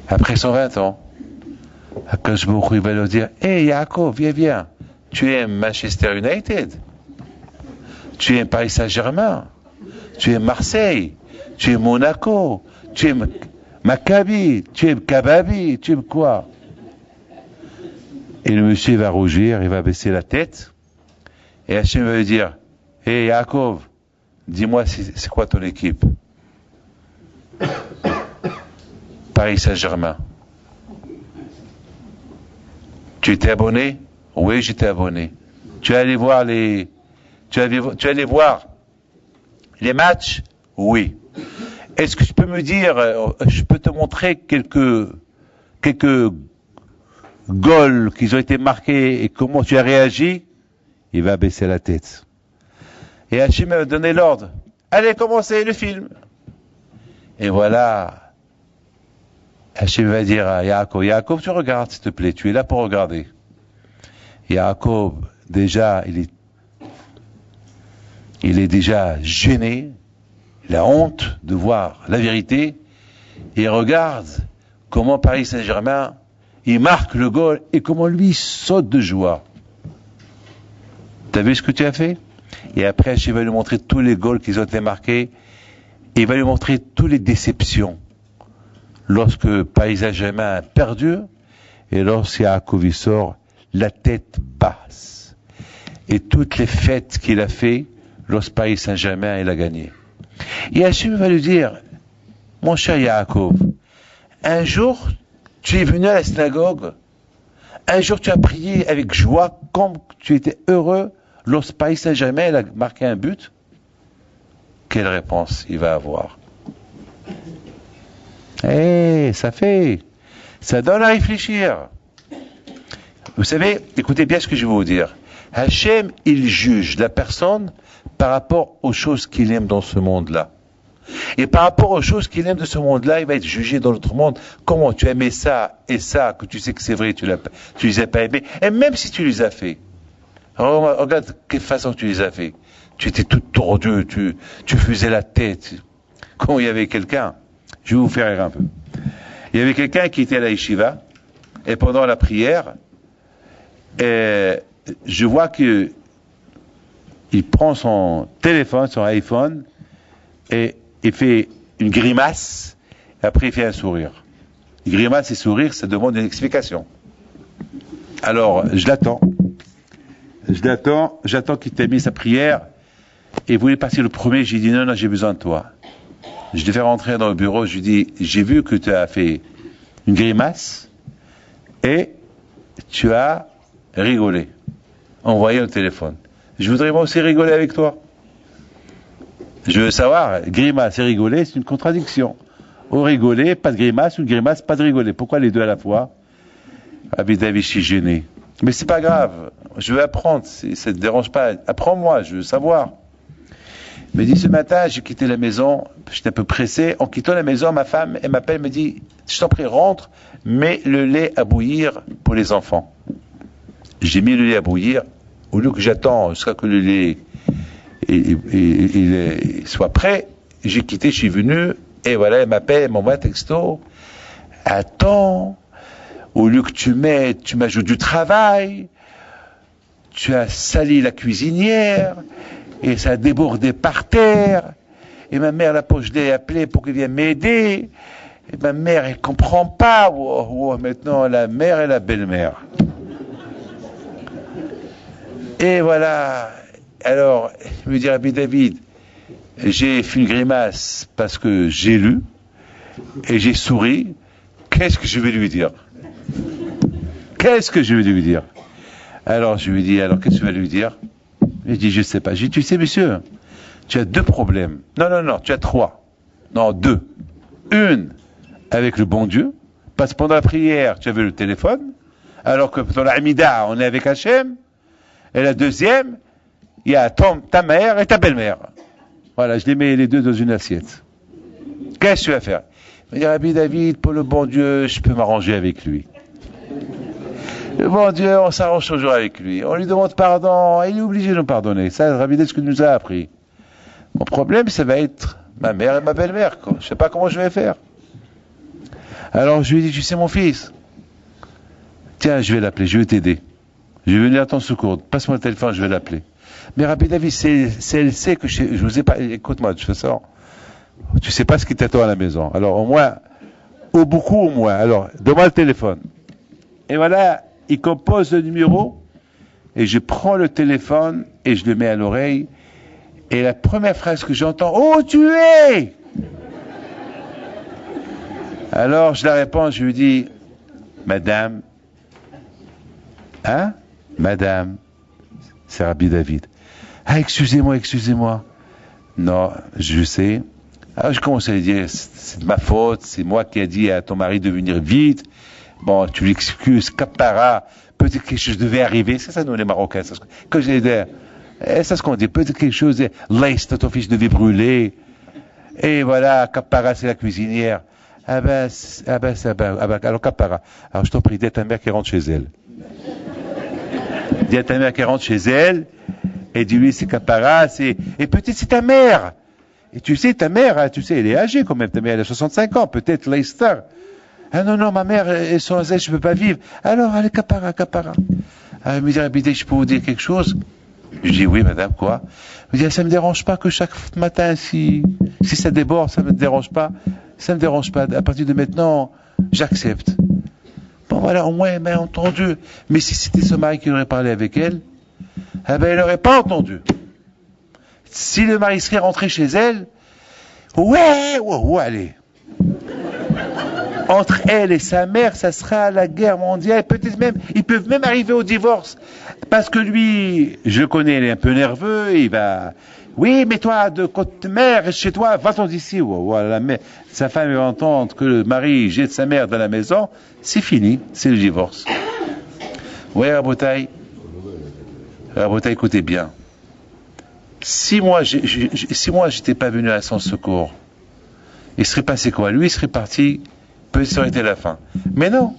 Après 120 ans, Akadosh Baruch Hu, il va leur dire hey Yaakov, viens, tu aimes Manchester United, tu aimes Paris Saint-Germain, tu aimes Marseille, tu aimes Monaco, tu aimes Maccabi, tu aimes Kababi, tu aimes quoi? Et le monsieur va rougir, il va baisser la tête, et Hachem va lui dire hey Yaakov, dis-moi c'est quoi ton équipe? Paris Saint-Germain. Tu étais abonné? Oui, j'étais abonné. Tu es allé voir les matchs? Oui. Est-ce que tu peux me dire, je peux te montrer quelques goals qui ont été marqués et comment tu as réagi? Il va baisser la tête. Et Hachem va donner l'ordre. Allez, commencez le film. Et voilà. Hachem va dire à Yaakov, tu regardes s'il te plaît, tu es là pour regarder. Yaakov, déjà, il est déjà gêné, il a honte de voir la vérité, et il regarde comment Paris Saint-Germain, il marque le goal, et comment lui saute de joie. T'as vu ce que tu as fait? Et après, Hachem va lui montrer tous les goals qui ont été marqués, et il va lui montrer toutes les déceptions. Lorsque Paris Saint-Germain a perdu, et lorsque Yaakov sort la tête basse. Et toutes les fêtes qu'il a fait lorsque Paris Saint-Germain il a gagné. Et Hachem va lui dire, mon cher Yaakov, un jour tu es venu à la synagogue, un jour tu as prié avec joie, comme tu étais heureux lorsque Paris Saint-Germain il a marqué un but. Quelle réponse il va avoir? Ça donne à réfléchir. Vous savez, écoutez bien ce que je vais vous dire. Hachem, il juge la personne par rapport aux choses qu'il aime dans ce monde-là. Et par rapport aux choses qu'il aime de ce monde-là, il va être jugé dans l'autre monde. Comment tu as aimé ça et ça, que tu sais que c'est vrai, tu les as pas aimés, et même si tu les as fait. Regarde quelle façon tu les as fait. Tu étais tout tordu, tu faisais la tête. Quand il y avait quelqu'un, je vais vous faire rire un peu. Il y avait quelqu'un qui était à la yeshiva, et pendant la prière, je vois que il prend son téléphone, son iPhone, et il fait une grimace, et après il fait un sourire. Une grimace et sourire, ça demande une explication. Alors, j'attends qu'il termine sa prière, et il voulait passer le premier, j'ai dit non, j'ai besoin de toi. Je l'ai fait rentrer dans le bureau, je lui dis, j'ai vu que tu as fait une grimace et tu as rigolé en voyant le téléphone. Je voudrais moi aussi rigoler avec toi. Je veux savoir, grimace et rigoler, c'est une contradiction. Ou rigoler, pas de grimace, ou grimace, pas de rigoler. Pourquoi les deux à la fois? David, je suis gêné. Mais c'est pas grave, je veux apprendre, ça ne te dérange pas. Apprends-moi, je veux savoir. Il me dit, ce matin, j'ai quitté la maison, j'étais un peu pressé. En quittant la maison, ma femme, elle m'appelle, me dit, je t'en prie, rentre, mets le lait à bouillir pour les enfants. J'ai mis le lait à bouillir, au lieu que j'attends jusqu'à que le lait il soit prêt, j'ai quitté, je suis venu, et voilà, elle m'appelle, elle m'envoie un texto. Attends, au lieu que tu m'ajoutes du travail, tu as sali la cuisinière, et ça a débordé par terre, et ma mère, je l'ai appelée pour qu'elle vienne m'aider, et ma mère, elle comprend pas. Maintenant, la mère et la belle-mère. Et voilà. Alors, je me dis, Rabbi David, j'ai fait une grimace parce que j'ai lu, et j'ai souri. Qu'est-ce que je vais lui dire? Qu'est-ce que je vais lui dire? Alors, je lui dis, alors, qu'est-ce que tu vas lui dire? Il dit, je sais pas. J'ai dit, tu sais, monsieur, tu as deux problèmes. Non, tu as trois. Non, deux. Une, avec le bon Dieu, parce que pendant la prière, tu avais le téléphone, alors que dans la Hamida, on est avec Hachem. Et la deuxième, il y a ta mère et ta belle-mère. Voilà, je les mets les deux dans une assiette. Qu'est-ce que tu vas faire? Il me dit, Rabbi David, pour le bon Dieu, je peux m'arranger avec lui. Bon Dieu, on s'arrange toujours avec lui. On lui demande pardon, il est obligé de nous pardonner. Ça, Rabbi ce que nous a appris. Mon problème, ça va être ma mère et ma belle-mère. Je ne sais pas comment je vais faire. Alors je lui ai dit, tu sais mon fils, tiens, je vais l'appeler, je vais t'aider. Je vais venir à ton secours. Passe-moi le téléphone, je vais l'appeler. Mais Rabbi David, elle sait que je vous ai pas... Écoute-moi, de toute façon, tu sais pas ce qui t'attend à la maison. Alors au moins, beaucoup au moins. Alors, donne-moi le téléphone. Et voilà, il compose le numéro, et je prends le téléphone, et je le mets à l'oreille, et la première phrase que j'entends, « Oh, tu es !» Alors, je la réponds, je lui dis, « Madame, hein? Madame, c'est Rabbi David. Ah, excusez-moi. Non, je sais. » Alors, je commence à lui dire, c'est de ma faute, c'est moi qui ai dit à ton mari de venir vite. Bon, tu l'excuses, capara, peut-être quelque chose devait arriver. C'est ça, nous, les Marocains. Quand j'ai dit, c'est ce qu'on dit, peut-être quelque chose, l'est, ton fils devait brûler. Et voilà, capara, c'est la cuisinière. Alors capara. Alors, je t'en prie, dis à ta mère qui rentre chez elle. Dis à ta mère qui rentre chez elle, et dis-lui, c'est capara, et peut-être c'est ta mère. Et tu sais, ta mère, tu sais, elle est âgée quand même, ta mère, elle a 65 ans, peut-être, Leicester. Ah non, ma mère, sans elle, je ne peux pas vivre. Alors, allez, capara. Elle me dit, Rabbi, je peux vous dire quelque chose? Je dis, oui, madame, quoi? Elle me dit, ça ne me dérange pas que chaque matin, si ça déborde, ça ne me dérange pas. Ça ne me dérange pas. À partir de maintenant, j'accepte. Bon, voilà, au moins, elle m'a entendu. Mais si c'était ce mari qui aurait parlé avec elle, eh ben, elle n'aurait pas entendu. Si le mari serait rentré chez elle, ouais, allez. Entre elle et sa mère, ça sera la guerre mondiale. Peut-être même, ils peuvent même arriver au divorce. Parce que lui, je le connais, il est un peu nerveux, il va... Oui, mais toi, de côté mère, reste chez toi, va-t'en d'ici. Voilà, sa femme va entendre que le mari jette sa mère dans la maison, c'est fini, c'est le divorce. Ouais, Rabotaï, écoutez bien. Si moi, j'étais pas venu à son secours, il serait passé quoi? Lui, il serait parti, peut-être ça aurait été la fin. Mais non,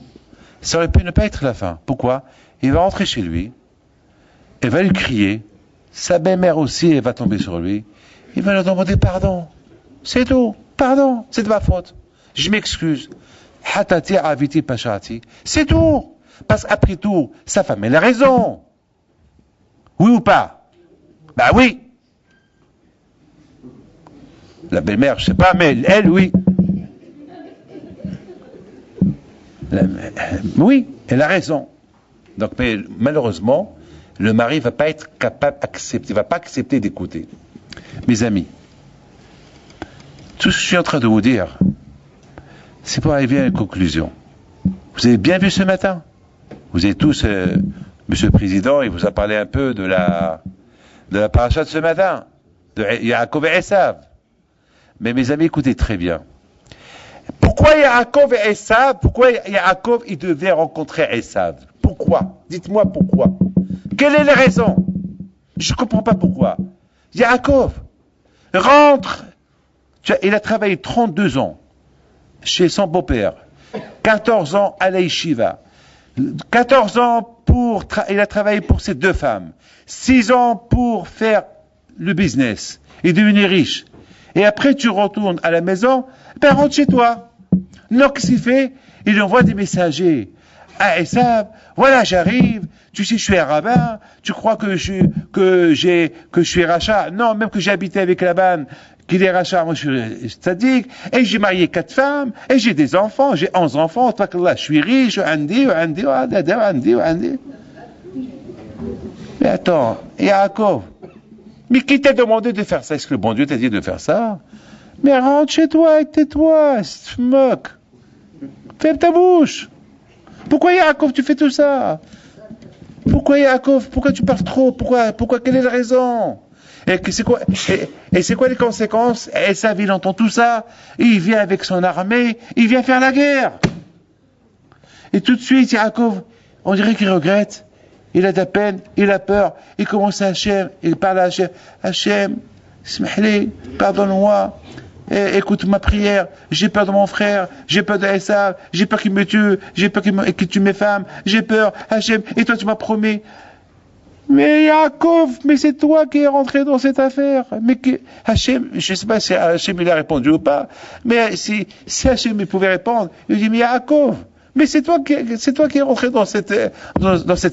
ça aurait pu ne pas être la fin. Pourquoi? Il va rentrer chez lui, elle va lui crier, sa belle-mère aussi, elle va tomber sur lui, il va lui demander pardon. C'est tout, pardon, c'est de ma faute. Je m'excuse. Hatati aviti pachati. C'est tout. Parce qu'après tout, sa femme, elle a raison. Oui ou pas? Bah oui. La belle-mère, je sais pas, mais elle, oui. Oui, elle a raison. Donc, mais malheureusement, le mari ne va pas être capable d'accepter, il ne va pas accepter d'écouter. Mes amis, tout ce que je suis en train de vous dire, c'est pour arriver à une conclusion. Vous avez bien vu ce matin? Vous avez tous, Monsieur le Président, il vous a parlé un peu de la paracha de ce matin, de Yaakov et Esav. Mais mes amis, écoutez très bien. Pourquoi Yaakov et Esav, pourquoi Yaakov, il devait rencontrer Esav? Pourquoi? Dites-moi pourquoi. Quelle est la raison? Je ne comprends pas pourquoi. Yaakov rentre. Il a travaillé 32 ans chez son beau-père. 14 ans à la yeshiva. 14 ans il a travaillé pour ses 2 femmes. 6 ans pour faire le business et devenir riche. Et après, tu retournes à la maison, ben rentre chez toi. Non, qu'est-ce qu'il fait? Il envoie des messagers à Esav. Voilà, j'arrive. Tu sais, je suis un rabbin. Tu crois que je suis rachat? Non, même que j'ai habité avec Laban, qu'il est rachat. Moi, je suis tzaddik. Et j'ai marié 4 femmes. Et j'ai des enfants. J'ai 11 enfants. Je suis riche. Andi. Mais attends, Yaakov. Mais qui t'a demandé de faire ça? Est-ce que le bon Dieu t'a dit de faire ça? Mais rentre chez toi et tais-toi, tu te moques. Ferme ta bouche. Pourquoi Yaakov tu fais tout ça? Pourquoi Yaakov? Pourquoi tu parles trop? Pourquoi? Quelle est la raison? Et c'est quoi les conséquences? Et ça, il entend tout ça, il vient avec son armée, il vient faire la guerre. Et tout de suite, Yaakov, on dirait qu'il regrette. Il a de la peine, il a peur, il commence à Hachem, il parle à Hachem. Hachem, smahli, pardonne-moi. écoute ma prière, j'ai peur de mon frère, j'ai peur de Esav, j'ai peur qu'il me tue, j'ai peur qu'il tue mes femmes, j'ai peur, Hachem, et toi tu m'as promis. Mais Yaakov, mais c'est toi qui es rentré dans cette affaire. Mais Hachem, je ne sais pas si Hachem il a répondu ou pas, mais si Hachem il pouvait répondre, il dit, mais Yaakov, mais c'est toi qui es rentré dans cette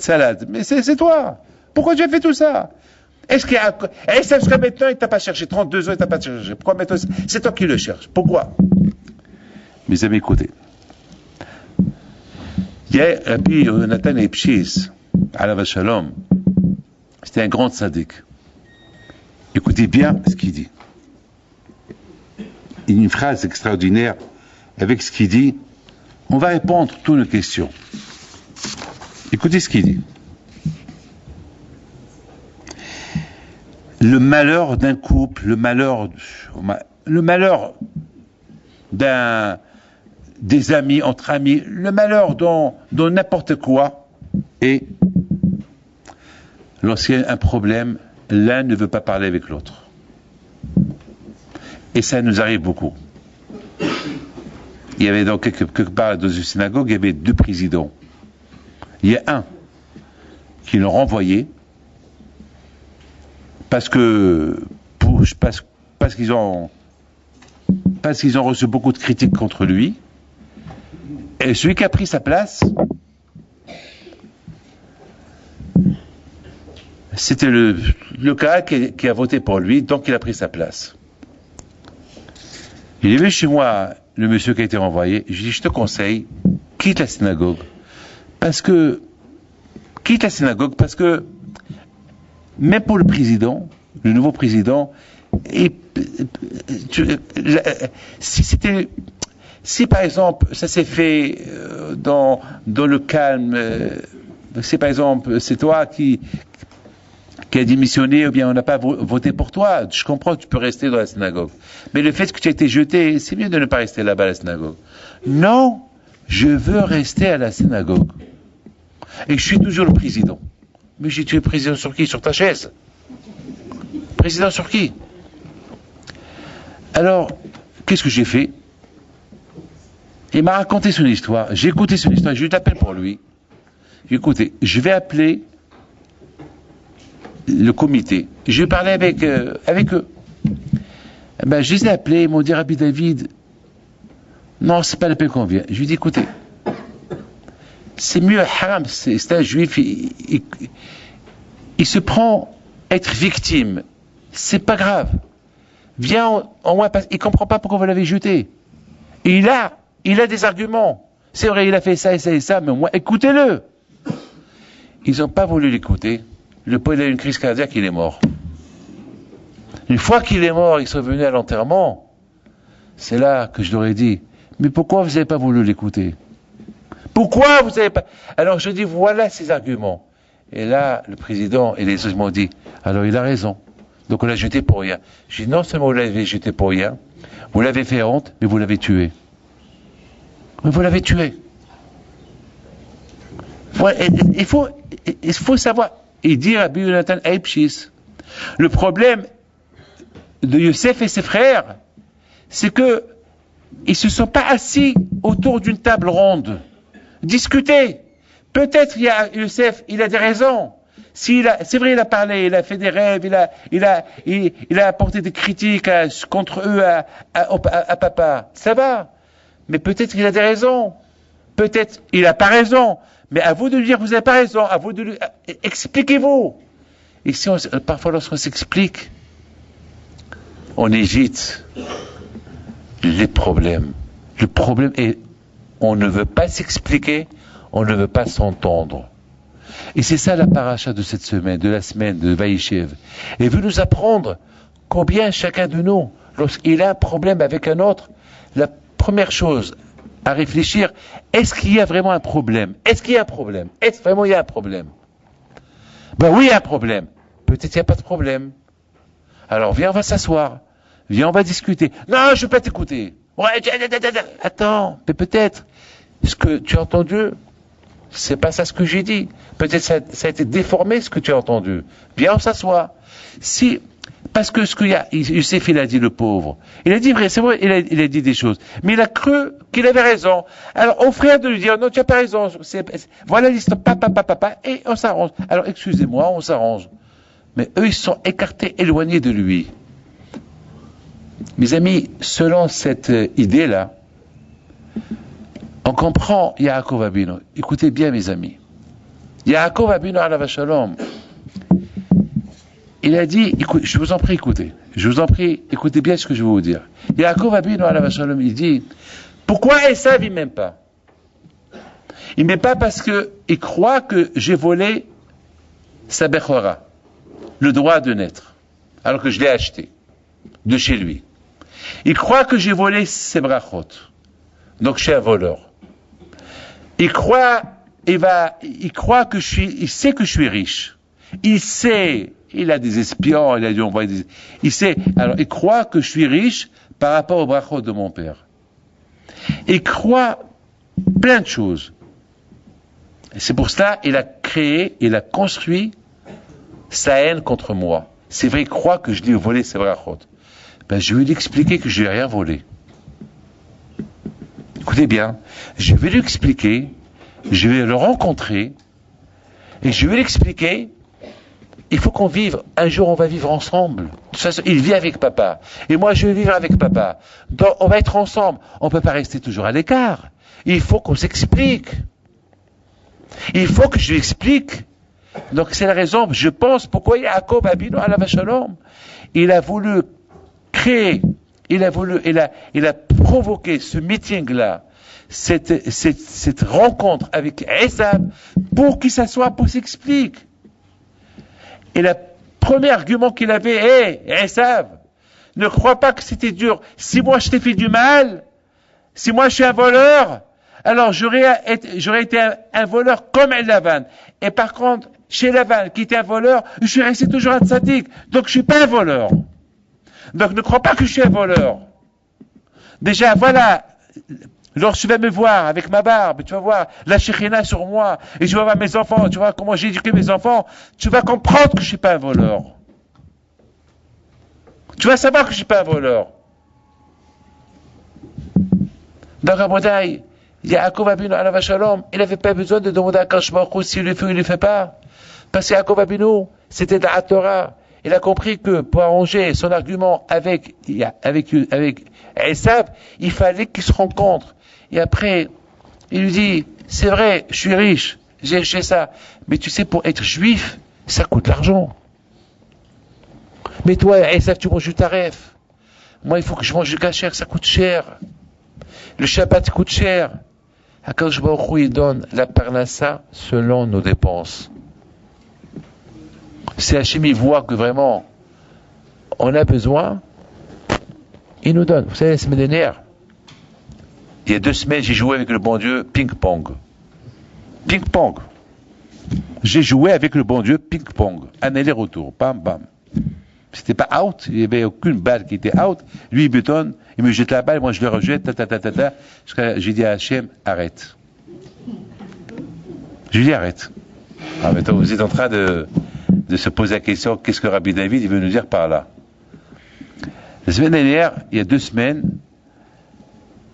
salade. Mais c'est toi. Pourquoi tu as fait tout ça? Est-ce qu'il y a, ça jusqu'à maintenant, il t'a pas cherché, 32 ans, il t'a pas cherché. Pourquoi maintenant, c'est toi qui le cherches? Pourquoi? Mes amis, écoutez. Il y a Rabbi Yonatan Epshis, Alav Shalom. C'était un grand tzaddik. Écoutez bien ce qu'il dit. Il y a une phrase extraordinaire avec ce qu'il dit. On va répondre à toutes nos questions. Écoutez ce qu'il dit. Le malheur d'un couple, le malheur des amis, entre amis, le malheur dans n'importe quoi est lorsqu'il y a un problème, l'un ne veut pas parler avec l'autre. Et ça nous arrive beaucoup. Il y avait donc quelque part dans une synagogue, il y avait 2 présidents. Il y a un qui l'ont renvoyé parce qu'ils ont reçu beaucoup de critiques contre lui. Et celui qui a pris sa place, c'était le cas qui a voté pour lui, donc il a pris sa place. Il est venu chez moi, le monsieur qui a été renvoyé, je lui ai dit, je te conseille, quitte la synagogue, parce que, même pour le président, le nouveau président, si par exemple, ça s'est fait dans le calme, si par exemple, c'est toi qui a démissionné, ou bien on n'a pas voté pour toi, je comprends que tu peux rester dans la synagogue. Mais le fait que tu as été jeté, c'est mieux de ne pas rester là-bas à la synagogue. Non, je veux rester à la synagogue. Et je suis toujours le président. Mais j'ai tué le président sur qui? Sur ta chaise. Président sur qui? Alors, qu'est-ce que j'ai fait? Il m'a raconté son histoire. J'ai écouté son histoire. Je t'appelle pour lui. J'ai écouté. Je vais appeler le comité. Je vais parler avec eux. Ben, je les ai appelés. Ils m'ont dit, Rabbi David, non, c'est pas l'appel qu'on vient. Je lui ai dit, écoutez, c'est mieux, haram, c'est un juif, il se prend être victime. C'est pas grave. Viens, au moins, il comprend pas pourquoi vous l'avez jeté. Et il a des arguments. C'est vrai, il a fait ça et ça et ça, mais au moins, écoutez-le. Ils n'ont pas voulu l'écouter. Le pauvre, il a eu une crise cardiaque, il est mort. Une fois qu'il est mort, ils sont venus à l'enterrement. C'est là que je leur ai dit, mais pourquoi vous n'avez pas voulu l'écouter? Pourquoi vous n'avez pas... Alors je dis, voilà ses arguments. Et là, le président et les autres m'ont dit, alors il a raison. Donc on l'a jeté pour rien. Je dis, non seulement vous l'avez jeté pour rien, vous l'avez fait honte, mais vous l'avez tué. Mais vous l'avez tué. Voilà, il faut savoir. Et dire à Yonatan Epshis, le problème de Yosef et ses frères, c'est que ils se sont pas assis autour d'une table ronde. Discuter. Peut-être Yosef, il a des raisons. C'est vrai, il a parlé, il a fait des rêves, il a apporté des critiques contre eux à papa. Ça va. Mais peut-être qu'il a des raisons. Peut-être il n'a pas raison. Mais à vous de lui dire, vous n'avez pas raison. À vous de lui... Expliquez-vous. Et si parfois lorsqu'on s'explique, on évite les problèmes. Le problème est, on ne veut pas s'expliquer, on ne veut pas s'entendre. Et c'est ça la paracha de cette semaine, de la semaine de Vaïchev. Et veut nous apprendre combien chacun de nous, lorsqu'il a un problème avec un autre, la première chose à réfléchir, est-ce qu'il y a vraiment un problème? Est-ce qu'il y a un problème? Est-ce vraiment il y a un problème? Ben oui, il y a un problème. Peut-être qu'il n'y a pas de problème. Alors viens, on va s'asseoir. Viens, on va discuter. Non, je ne veux pas t'écouter. Ouais, attends, mais peut-être, ce que tu as entendu, c'est pas ça ce que j'ai dit. Peut-être ça a été déformé ce que tu as entendu. Viens, on s'assoit. Si, parce que ce qu'il y a, Youssef, il a dit le pauvre. Il a dit vrai, c'est vrai, il a dit des choses. Mais il a cru qu'il avait raison. Alors, au frère de lui dire, non, tu n'as pas raison. Voilà l'histoire, papa, et on s'arrange. Alors, excusez-moi, on s'arrange. Mais eux, ils sont écartés, éloignés de lui. Mes amis, selon cette idée-là, on comprend Yaakov Abinu. Écoutez bien, mes amis. Yaakov Abinu alav shalom. Il a dit, écoute, je vous en prie, écoutez. Je vous en prie, écoutez bien ce que je vais vous dire. Yaakov Abinu alav shalom, il dit, pourquoi Esav il m'aime pas? Il m'aime pas parce que il croit que j'ai volé sa bechora, le droit de naître, alors que je l'ai acheté de chez lui. Il croit que j'ai volé ses brachot, donc je suis un voleur. Il croit que il sait que je suis riche. Il sait, il a des espions, il a dû envoyer il sait, alors il croit que je suis riche par rapport au brachot de mon père. Il croit plein de choses. Et c'est pour cela il a construit sa haine contre moi. C'est vrai, il croit que je lui ai volé ses brachot. Ben, je vais lui expliquer que je n'ai rien volé. Écoutez bien, je vais lui expliquer, je vais le rencontrer, et je vais lui expliquer, il faut qu'on vive, un jour on va vivre ensemble. De toute façon, il vit avec papa, et moi je vais vivre avec papa. Donc on va être ensemble, on ne peut pas rester toujours à l'écart. Il faut qu'on s'explique. Il faut que je lui explique. Donc c'est la raison, je pense, pourquoi Yaakov Abinu alav shalom, il a voulu créer, il a provoqué ce meeting-là, cette rencontre avec Esav, pour qu'il s'assoie, pour s'explique. Et le premier argument qu'il avait, Esav, ne crois pas que c'était dur. Si moi je t'ai fait du mal, si moi je suis un voleur, alors j'aurais été un voleur comme Lavan. Et par contre, chez Lavan, qui était un voleur, je suis resté toujours un tzaddik. Donc je suis pas un voleur. Donc ne crois pas que je suis un voleur. Déjà, voilà, lorsque tu vas me voir avec ma barbe, tu vas voir la Shekhina sur moi, et je vais voir mes enfants, tu vois comment j'ai éduqué mes enfants, tu vas comprendre que je suis pas un voleur. Tu vas savoir que je suis pas un voleur. Dans Rabodaï, Yaakov Abinu alav shalom, il n'avait pas besoin de demander à Kadosh Baruch Hu s'il le fait ou il ne le fait pas. Parce que Yaakov Abinu, c'était de la Torah. Il a compris que pour arranger son argument avec Esav, il fallait qu'ils se rencontrent. Et après, il lui dit, c'est vrai, je suis riche, j'ai acheté ça. Mais tu sais, pour être juif, ça coûte l'argent. Mais toi, Esav, tu manges du taref. Moi, il faut que je mange du kasher, ça coûte cher. Le Shabbat coûte cher. Akadosh Baruch Hu, il donne la parnassa selon nos dépenses. Si Hachem il voit que vraiment on a besoin, il nous donne. Vous savez, la semaine dernière, il y a 2 semaines, j'ai joué avec le bon Dieu ping-pong. Ping-pong. J'ai joué avec le bon Dieu ping-pong. Un aller-retour. Bam, bam. C'était pas out. Il n'y avait aucune balle qui était out. Lui, il me donne, il me jette la balle, moi je le rejette, J'ai dit à Hachem, arrête. Je lui dis, arrête. Ah, maintenant, vous êtes en train de se poser la question, qu'est-ce que Rabbi David il veut nous dire par là? La semaine dernière, il y a 2 semaines,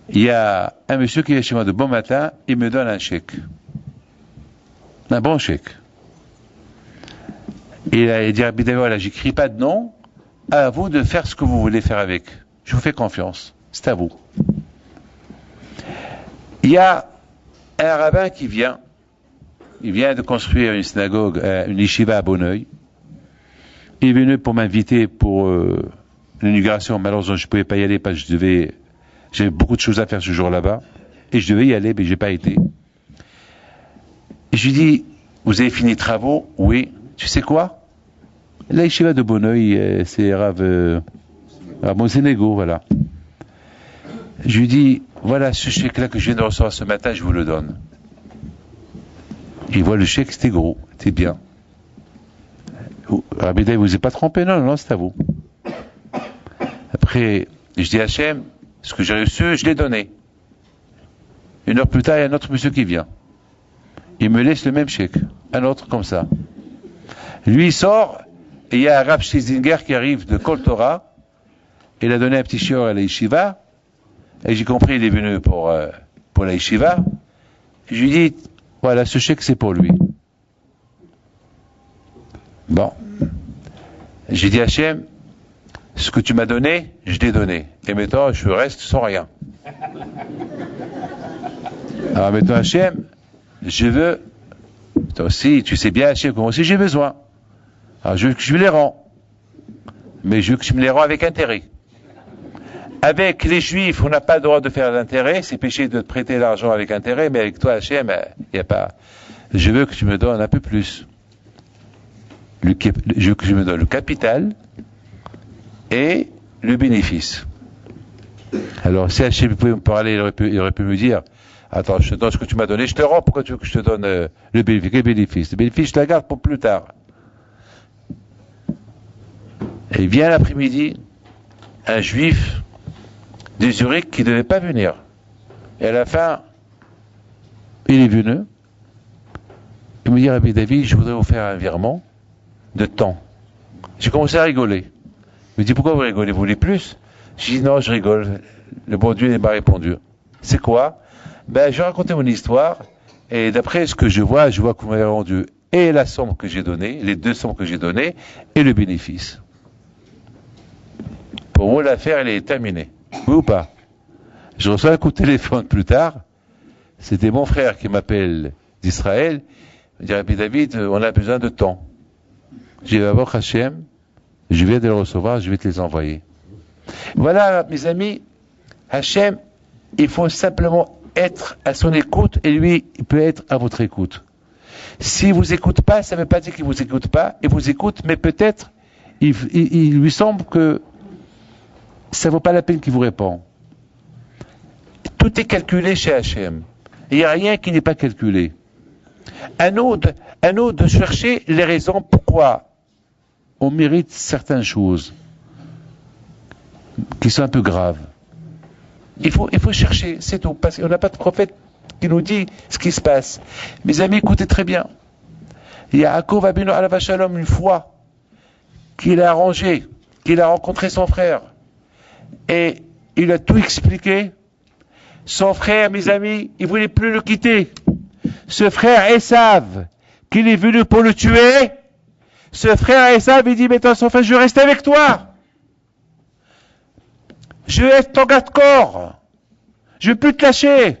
il y a un monsieur qui vient chez moi de bon matin, il me donne un chèque. Un bon chèque. Et il dit, Rabbi David, voilà, j'écris pas de nom, à vous de faire ce que vous voulez faire avec. Je vous fais confiance. C'est à vous. Il y a un rabbin qui vient, il vient de construire une synagogue, une yeshiva à Bonneuil. Il est venu pour m'inviter pour l'inauguration. Malheureusement, je ne pouvais pas y aller parce que j'avais beaucoup de choses à faire ce jour là-bas. Et je devais y aller, mais je n'ai pas été. Et je lui dis, vous avez fini les travaux? Oui. Tu sais quoi? La yeshiva de Bonneuil, c'est Rav Monsénégo, voilà. Je lui dis, voilà ce chèque-là que je viens de recevoir ce matin, je vous le donne. Il voit le chèque, c'était gros, c'était bien. Rabbi David, vous n'êtes pas trompé? Non, non, c'est à vous. Après, je dis à Hachem, ce que j'ai reçu, je l'ai donné. 1 heure plus tard, il y a un autre monsieur qui vient. il me laisse le même chèque, un autre comme ça. Lui, il sort, et il y a un Rav Schlesinger qui arrive de Kol Torah, il a donné un petit shiur à la yeshiva, et j'ai compris, il est venu pour la yeshiva. Je lui dis, voilà, ce chèque, c'est pour lui. Bon. J'ai dit, Hachem, ce que tu m'as donné, je l'ai donné. Et maintenant, je reste sans rien. Alors maintenant, Hachem, je veux, toi aussi, tu sais bien, Hachem, que moi aussi j'ai besoin. Alors je veux que je me les rends. Mais je veux que tu me les rends avec intérêt. Avec les Juifs, on n'a pas le droit de faire d'intérêt, c'est péché de te prêter l'argent avec intérêt, mais avec toi, Hachem, il n'y a pas. Je veux que tu me donnes un peu plus. Je veux que tu me donnes le capital et le bénéfice. Alors, si Hachem pouvait me parler, il aurait pu me dire, attends, je te donne ce que tu m'as donné, je te rends, pourquoi tu veux que je te donne le bénéfice? Le bénéfice, je te la garde pour plus tard. Et il vient l'après-midi, un juif de Zurich qui ne devait pas venir. Et à la fin, il est venu. Il me dit, Rabbi David, je voudrais vous faire un virement de temps. J'ai commencé à rigoler. Il me dit, pourquoi vous rigolez? Vous voulez plus? J'ai dit, non, je rigole. Le bon Dieu m'a répondu. C'est quoi? Ben, je vais raconter mon histoire, et d'après ce que je vois que vous m'avez rendu et la somme que j'ai donnée, les deux sommes que j'ai données, et le bénéfice. Pour moi, l'affaire, elle est terminée. Oui ou pas? Je reçois un coup de téléphone plus tard. C'était mon frère qui m'appelle d'Israël. Il me dit, Rabbi David, on a besoin de temps. J'ai dit, d'abord, Hachem, je viens de les recevoir, je vais te les envoyer. Voilà, mes amis, Hachem, il faut simplement être à son écoute, et lui, il peut être à votre écoute. S'il vous écoute pas, ça ne veut pas dire qu'il vous écoute pas, il vous écoute, mais peut-être, il lui semble que ça ne vaut pas la peine qu'il vous répond. Tout est calculé chez Hachem. Il n'y a rien qui n'est pas calculé. À nous de chercher les raisons pourquoi on mérite certaines choses qui sont un peu graves. Il faut chercher, c'est tout. Parce qu'on n'a pas de prophète qui nous dit ce qui se passe. Mes amis, écoutez très bien. Il y a Yaakov Abinu alav shalom une fois qu'il a arrangé, qu'il a rencontré son frère. Et il a tout expliqué. Son frère, mes amis, il voulait plus le quitter. Ce frère Esav, qu'il est venu pour le tuer, ce frère Esav, il dit, mais ton frère, je vais rester avec toi. Je vais être ton garde corps. Je ne vais plus te lâcher.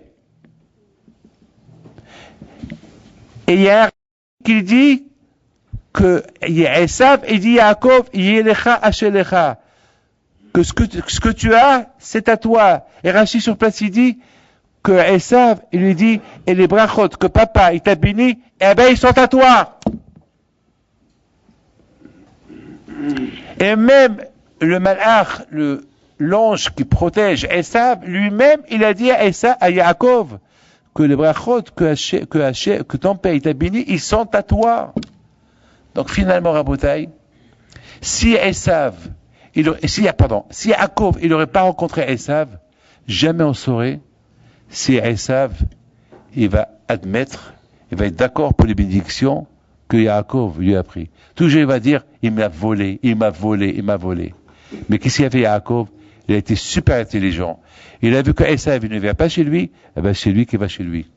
Et il y a un qui dit que Esav, il dit Yaakov, Yelecha Ashelecha. Que ce que tu as, c'est à toi. Et Rashi sur place, il dit que Esav, il lui dit, et les brachot que papa, il t'a béni, eh ben, ils sont à toi. Et même le malach, l'ange qui protège Esav, lui-même, il a dit à Yaakov, que les brachot, que ton père, il t'a béni, ils sont à toi. Donc finalement, Rabotai, si Esav, si Yaakov, il n'aurait pas rencontré Esav, jamais on saurait si Esav, il va admettre, il va être d'accord pour les bénédictions que Yaakov lui a pris. Toujours il va dire, il m'a volé, il m'a volé, il m'a volé. Mais qu'est-ce qu'il y avait Yaakov? Il a été super intelligent. Il a vu que Esav, il ne vient pas chez lui, eh ben c'est lui qui va chez lui.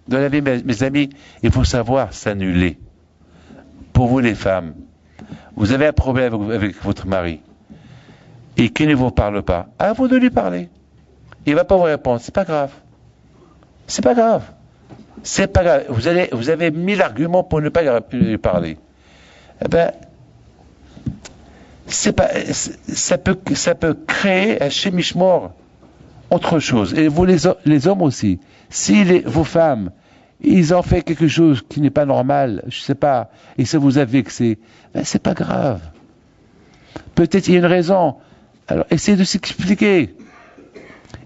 Dans la vie, mes amis, il faut savoir s'annuler. Pour vous les femmes, vous avez un problème avec votre mari, et qu'il ne vous parle pas, à vous de lui parler. Il ne va pas vous répondre, c'est pas grave. C'est pas grave. C'est pas grave. Vous avez 1000 arguments pour ne pas lui parler. Eh ben, ça peut créer un chémichemort, autre chose. Et vous les hommes aussi. Si vos femmes, ils ont fait quelque chose qui n'est pas normal, je sais pas, et ça vous a vexé, ben c'est pas grave. Peut-être il y a une raison. Alors, essayez de s'expliquer.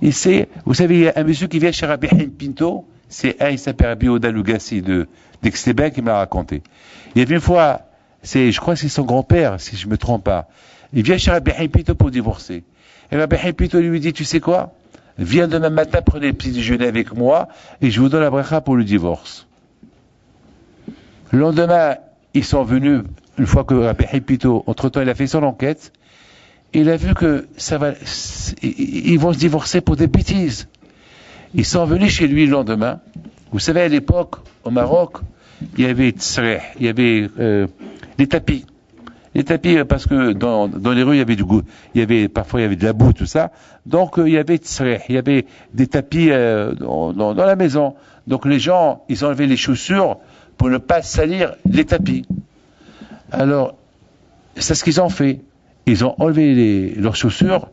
Vous savez, il y a un monsieur qui vient chez Rabbi Haim Pinto, il s'appelle Rabbi Oda Lugassi d'Aix-les-Bains qui me l'a raconté. Il y avait une fois, je crois que c'est son grand-père, si je me trompe pas. Il vient chez Rabbi Haim Pinto pour divorcer. Et Rabbi Haim Pinto lui dit, tu sais quoi? Viens demain matin, prenez le petit déjeuner avec moi, et je vous donne la bracha pour le divorce. Le lendemain, ils sont venus, une fois que Rabbi Hipito, entre-temps, il a fait son enquête, il a vu que ils vont se divorcer pour des bêtises. Ils sont venus chez lui le lendemain. Vous savez, à l'époque, au Maroc, il y avait tsreh, il y avait les tapis. Les tapis, parce que dans les rues, il y avait du goût. Parfois, il y avait de la boue, tout ça. Donc, il y avait tsreh, il y avait des tapis dans la maison. Donc, les gens, ils enlevaient les chaussures pour ne pas salir les tapis. Alors, c'est ce qu'ils ont fait. Ils ont enlevé leurs chaussures.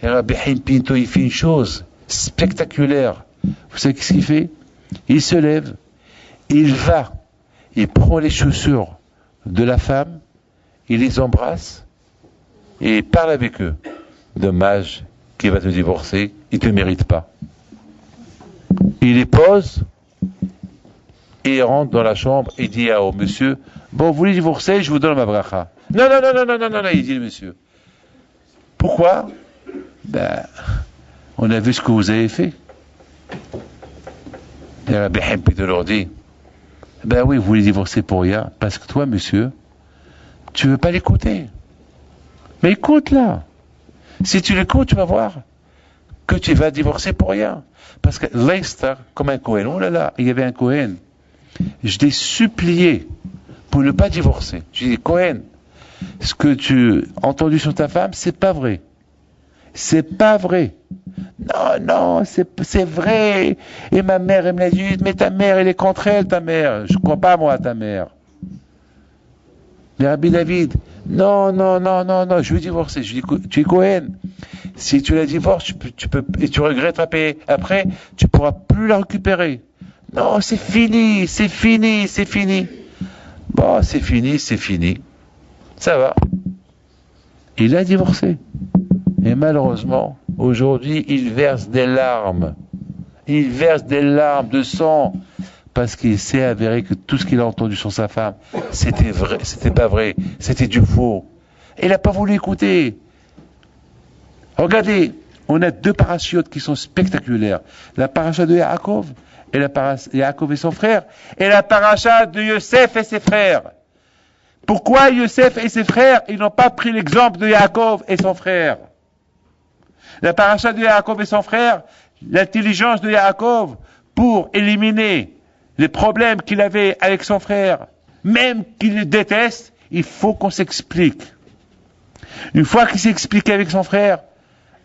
Et Rabbi Haim Pinto, il fait une chose spectaculaire. Vous savez ce qu'il fait? Il se lève, il va, il prend les chaussures de la femme, il les embrasse et il parle avec eux. Dommage qu'il va te divorcer, il ne te mérite pas. Il les pose et il rentre dans la chambre et dit au monsieur, bon, vous voulez divorcer, je vous donne ma bracha. Non, non, non, non, non, non, non, non, il dit le monsieur. Pourquoi? Ben, on a vu ce que vous avez fait. Et Rabbi Haim leur dit, ben oui, vous voulez divorcer pour rien, parce que toi, monsieur, tu veux pas l'écouter. Mais écoute là. Si tu l'écoutes, tu vas voir que tu vas divorcer pour rien. Parce que Leicester, comme un Cohen, oh là là, il y avait un Cohen. Je l'ai supplié pour ne pas divorcer. Je lui ai dit, Cohen, ce que tu as entendu sur ta femme, c'est pas vrai. C'est pas vrai. Non, non, c'est vrai. Et ma mère, elle me l'a dit, mais ta mère, elle est contre elle, ta mère. Je ne crois pas, moi, à ta mère. Mais Rabbi David, non, non, non, non, non, je veux divorcer. Je lui dis, tu es Cohen. Si tu la divorces, tu peux, et tu regrettes après, tu pourras plus la récupérer. Non, c'est fini, c'est fini, c'est fini. Bon, c'est fini, c'est fini. Ça va. Il a divorcé. Et malheureusement, aujourd'hui, il verse des larmes. Il verse des larmes de sang parce qu'il s'est avéré que tout ce qu'il a entendu sur sa femme, c'était vrai, c'était pas vrai, c'était du faux. Et il n'a pas voulu écouter. Regardez, on a deux parachutes qui sont spectaculaires. La paracha de Yaakov et Yaakov et son frère, et la paracha de Yosef et ses frères. Pourquoi Yosef et ses frères, ils n'ont pas pris l'exemple de Yaakov et son frère? La paracha de Yaakov et son frère, l'intelligence de Yaakov pour éliminer les problèmes qu'il avait avec son frère, même qu'il le déteste, il faut qu'on s'explique. Une fois qu'il s'est expliqué avec son frère,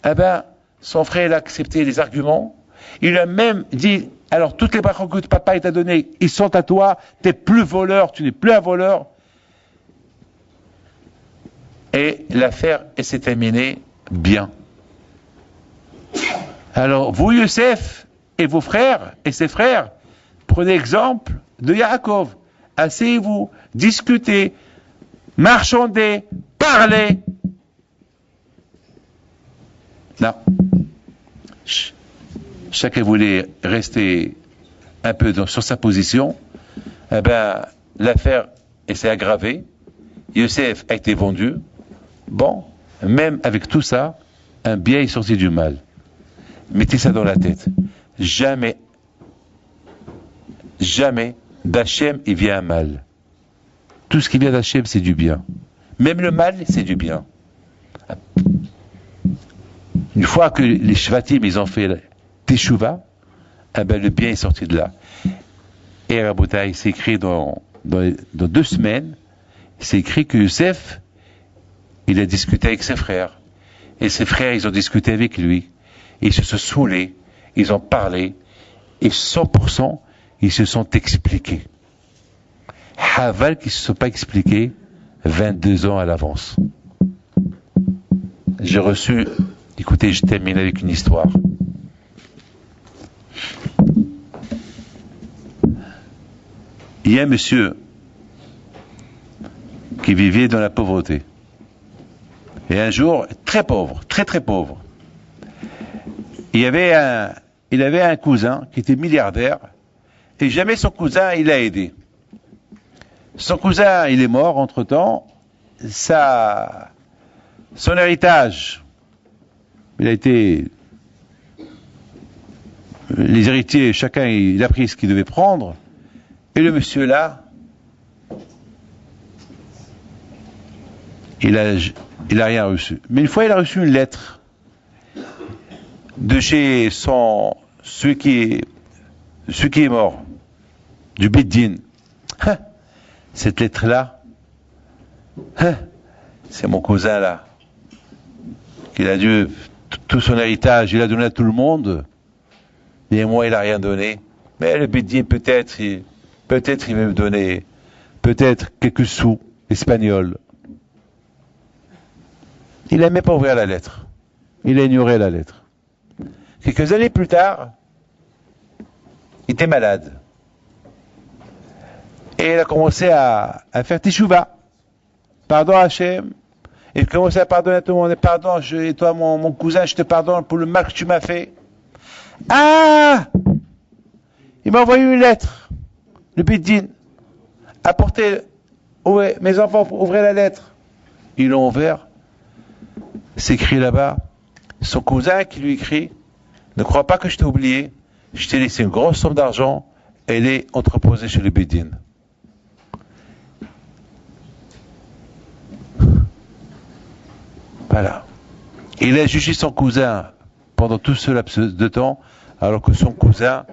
eh ben, son frère a accepté les arguments. Il a même dit, alors toutes les brachot que papa t'a donné, ils sont à toi, t'es plus voleur, tu n'es plus un voleur. Et l'affaire s'est terminée bien. Alors, vous, Youssef, et vos frères, et ses frères, prenez exemple de Yaakov. Asseyez-vous, discutez, marchandez, parlez. Non. Chacun voulait rester un peu sur sa position. Eh ben, l'affaire s'est aggravée. Youssef a été vendu. Bon, même avec tout ça, un bien est sorti du mal. Mettez ça dans la tête. Jamais, jamais d'Hachem il vient un mal. Tout ce qui vient d'Hachem, c'est du bien. Même le mal, c'est du bien. Une fois que les Shvatim, ils ont fait Teshuvah, eh ben, le bien est sorti de là. Et Rabotai, c'est écrit dans 2 semaines, c'est écrit que Youssef, il a discuté avec ses frères. Et ses frères, ils ont discuté avec lui. Ils se sont saoulés, ils ont parlé, et 100%, ils se sont expliqués. Haval qui ne se sont pas expliqués 22 ans à l'avance. J'ai reçu, écoutez, je termine avec une histoire. Il y a un monsieur qui vivait dans la pauvreté. Et un jour, très pauvre, très très pauvre. Il avait un cousin qui était milliardaire, et jamais son cousin, il l'a aidé. Son cousin, il est mort entre-temps, son héritage, les héritiers, chacun, il a pris ce qu'il devait prendre, et le monsieur là, il a rien reçu. Mais une fois, il a reçu une lettre de chez celui qui est mort, du Bid-Din. Cette lettre-là, c'est mon cousin là, qu'il a dû tout son héritage, il a donné à tout le monde, et moi il a rien donné. Mais le Bid-Din peut-être il va me donner peut-être quelques sous espagnols. Il n'a même pas ouvert la lettre. Il a ignoré la lettre. Quelques années plus tard, il était malade. Et il a commencé à faire teshuva. Pardon Hachem. Il a commencé à pardonner à tout le monde. Pardon, et toi mon cousin, je te pardonne pour le mal que tu m'as fait. Ah! Il m'a envoyé une lettre. Le Bid-Din. Apportez, ouais, mes enfants, ouvrez la lettre. Ils l'ont ouvert. C'est écrit là-bas. Son cousin qui lui écrit, ne crois pas que je t'ai oublié. Je t'ai laissé une grosse somme d'argent. Elle est entreposée chez le Bid-Din. Voilà. Il a jugé son cousin pendant tout ce laps de temps, alors que son cousin,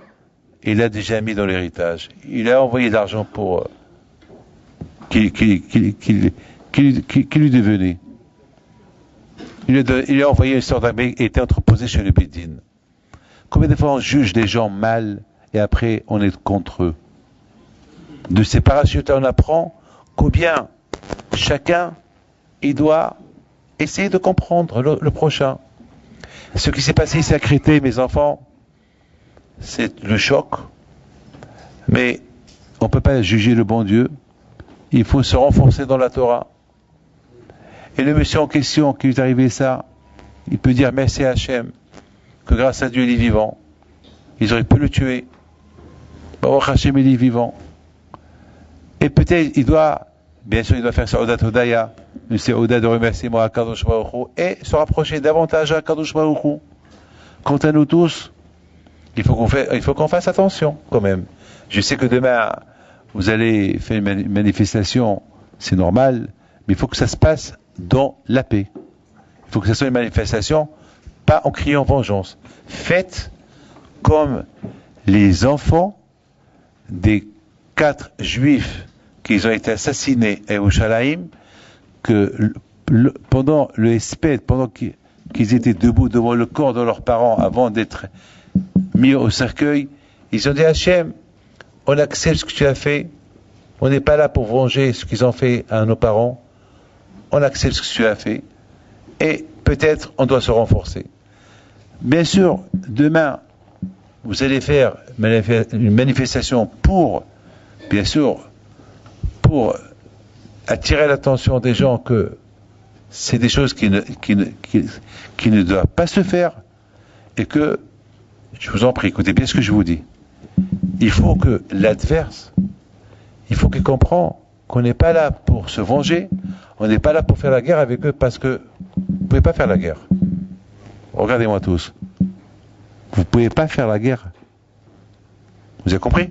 il l'a déjà mis dans l'héritage. Il a envoyé de l'argent pour qu'il lui devenait. Il a envoyé une sorte d'armée et était entreposé chez le Bid-Din. Combien de fois on juge des gens mal et après on est contre eux? De ces parachutes, on apprend combien chacun il doit essayer de comprendre le prochain. Ce qui s'est passé ici à Créteil, mes enfants, c'est le choc. Mais on ne peut pas juger le bon Dieu. Il faut se renforcer dans la Torah. Et le monsieur en question qui lui est arrivé ça, il peut dire merci à Hachem, que grâce à Dieu il est vivant. Ils auraient pu le tuer. Baruch Hachem il est vivant. Et peut-être il doit, bien sûr il doit faire sa Odat Hodaya, une Oda de remerciement à Kadosh Baruch Hu, et se rapprocher davantage à Kadosh Baruch Hu. Quant à nous tous, il faut qu'on fasse attention quand même. Je sais que demain vous allez faire une manifestation, c'est normal, mais il faut que ça se passe dans la paix. Il faut que ce soit une manifestation, pas en criant vengeance. Faites comme les enfants des 4 juifs qui ont été assassinés à Yerushalayim, que pendant le Hesped, pendant qu'ils étaient debout devant le corps de leurs parents avant d'être mis au cercueil, ils ont dit Hachem, on accepte ce que tu as fait, on n'est pas là pour venger ce qu'ils ont fait à nos parents, on accepte ce que tu as fait, et peut-être on doit se renforcer. Bien sûr, demain, vous allez faire une manifestation pour, bien sûr, pour attirer l'attention des gens que c'est des choses qui ne doivent pas se faire, et que, je vous en prie, écoutez bien ce que je vous dis. Il faut que l'adverse, il faut qu'il comprenne qu'on n'est pas là pour se venger, on n'est pas là pour faire la guerre avec eux, parce que vous ne pouvez pas faire la guerre. Regardez-moi tous. Vous ne pouvez pas faire la guerre. Vous avez compris?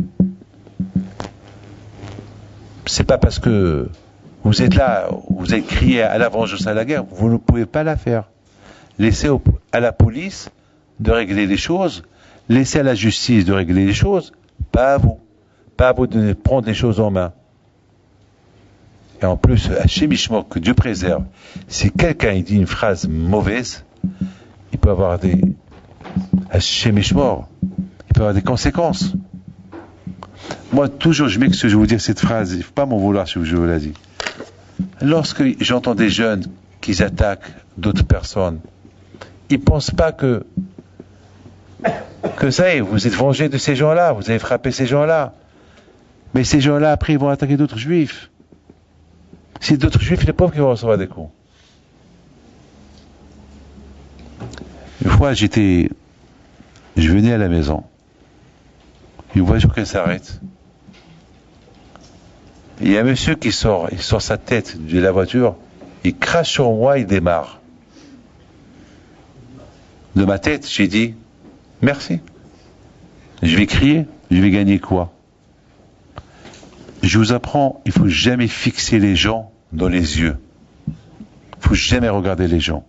C'est pas parce que vous êtes là, vous êtes crié à la vengeance, à la guerre, vous ne pouvez pas la faire. Laissez à la police de régler les choses, laissez à la justice de régler les choses, pas à vous. Pas à vous de prendre les choses en main. Et en plus, Hachem Yishmor, que Dieu préserve, si quelqu'un dit une phrase mauvaise, il peut avoir des Hachem Yishmor, il peut avoir des conséquences. Moi, toujours, je m'excuse, je vais vous dire cette phrase, il ne faut pas m'en vouloir si je vous l'ai dit. Lorsque j'entends des jeunes qui attaquent d'autres personnes, ils ne pensent pas que ça y est, vous êtes vengé de ces gens-là, vous avez frappé ces gens-là. Mais ces gens-là, après, ils vont attaquer d'autres juifs. C'est d'autres juifs, les pauvres, qui vont recevoir des coups. Une fois, je venais à la maison. Une voiture qui s'arrête. Il y a un monsieur qui sort, il sort sa tête de la voiture, il crache sur moi, il démarre. De ma tête, j'ai dit, merci. Je vais crier, je vais gagner quoi? Je vous apprends, il ne faut jamais fixer les gens dans les yeux. faut jamais regarder les gens.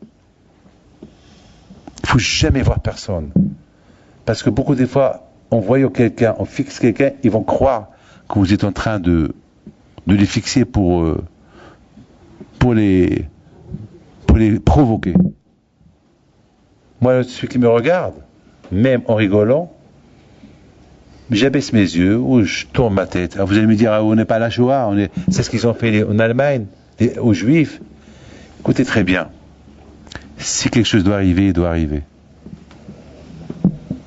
Faut jamais voir personne. Parce que beaucoup des fois, on voit quelqu'un, on fixe quelqu'un, ils vont croire que vous êtes en train de les fixer pour les provoquer. Moi, celui qui me regarde, même en rigolant, j'abaisse mes yeux ou je tourne ma tête. Alors vous allez me dire, on n'est pas à la Shoah, c'est ce qu'ils ont fait en Allemagne, aux Juifs. Écoutez très bien, si quelque chose doit arriver, il doit arriver.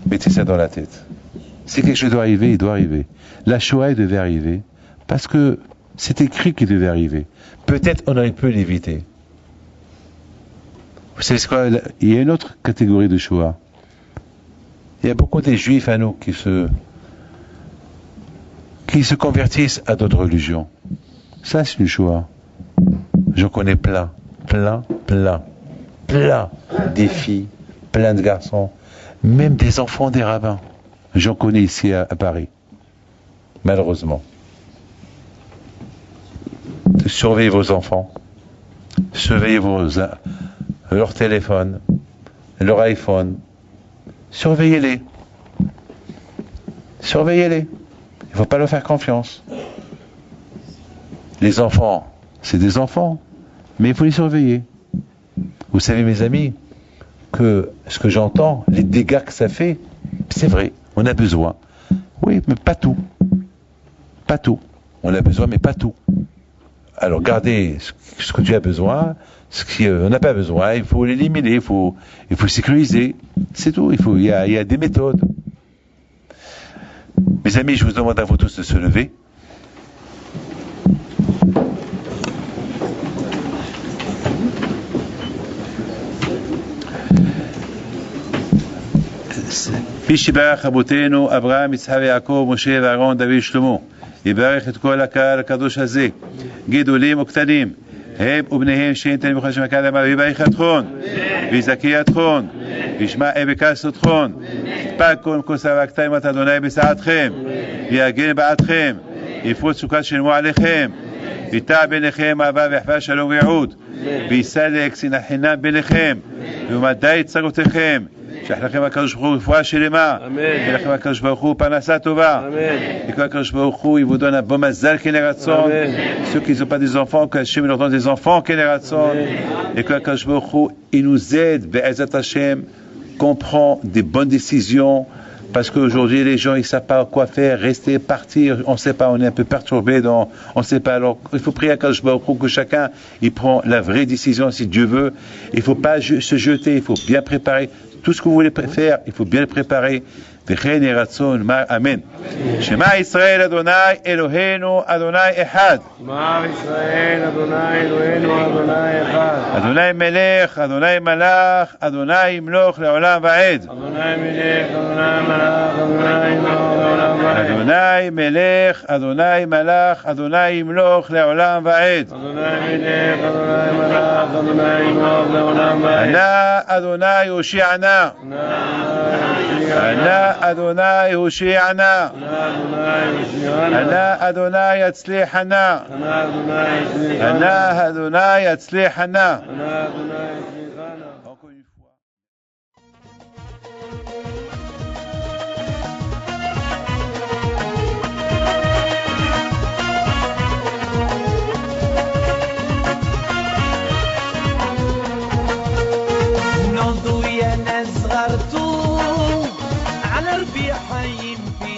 Mettez ça dans la tête. Si quelque chose doit arriver, il doit arriver. La Shoah, elle devait arriver, parce que c'est écrit qu'il devait arriver. Peut-être on aurait pu l'éviter. Vous savez ce quoi? Il y a une autre catégorie de Shoah. Il y a beaucoup de Juifs à nous qui se convertissent à d'autres religions. Ça, c'est une Shoah. J'en connais plein. Des filles, plein de garçons, même des enfants des rabbins. J'en connais ici à Paris. Malheureusement. Surveillez vos enfants. Surveillez leur téléphone, leur iPhone. Surveillez-les. Surveillez-les. Il ne faut pas leur faire confiance. Les enfants, c'est des enfants, mais il faut les surveiller. Vous savez, mes amis, que ce que j'entends, les dégâts que ça fait, c'est vrai, on a besoin. Oui, mais pas tout. Pas tout. On a besoin, mais pas tout. Alors, gardez ce que tu as besoin, ce qu'on n'a pas besoin, il faut l'éliminer, il faut sécuriser. C'est tout, il y a des méthodes. Mes amis, je vous demande à vous tous de se lever. ישבח אבותינו אברהם, יצחק ויעקב, משה ואהרון, דוד ושלמה. יברך את כל הקהל הקדוש הזה, גדולים וקטנים, הם ובניהם שאין תנים בכל שם הקהל אמר, ויברך אתכון, ויזכי אתכון, וישמע בקס אתכון, יתפק כל שא וכתיים את אדוני בסעתכם, ויגן בעדכם, יפרוץ סוכת שלמו עליכם, ויטע ביניכם אהבה ואחווה שלום ויעוד, ויסלק שנאת חינם ביניכם, ומדי צרותיכם, שישלח לכם הקדוש ברוך הוא רפואה שלמה, שישלח לכם הקדוש ברוך הוא פרנסה טובה, et que הקדוש ברוך הוא il vous donne un bon mazal qui est רצון, ceux qui n'ont pas des enfants, que Hachem leur donne des enfants qui est רצון, et que הקדוש ברוך הוא il nous aide, Be'ezat Hashem, qu'on prend des bonnes décisions, parce qu'aujourd'hui les gens ils ne savent pas quoi faire, rester, partir, on ne sait pas, on est un peu perturbé, on ne sait pas, alors il faut prier à Kadosh Baruch Hu que chacun il prend la vraie décision si Dieu veut, il ne faut pas se jeter, il faut bien préparer. Tout ce que vous voulez faire, il faut bien le préparer. Amen. Shema Israël Adonai Eloheinu Adonai Echad. Shema Israël Adonai Eloheinu Adonai Echad. Adonai Melech, Adonai Malach, Adonai Imloch Leolam Va'ed. Adonai Melech, Adonai Malach, Adonai Imloch Leolam Va'ed. Adonai Melech, Adonai Malach, Adonai Imloch Leolam Va'ed. Adonai Melech, Adonai Malach, Adonai Imloch Leolam Va'ed. Ana Adonai Hoshi'ana. Ana Adonai Hoshi'ana. Ana Adonai Yatzlichana. Ana Adonai Yatzlichana. Encore une fois. نضوي أنا صغرتو على ربيع حيم في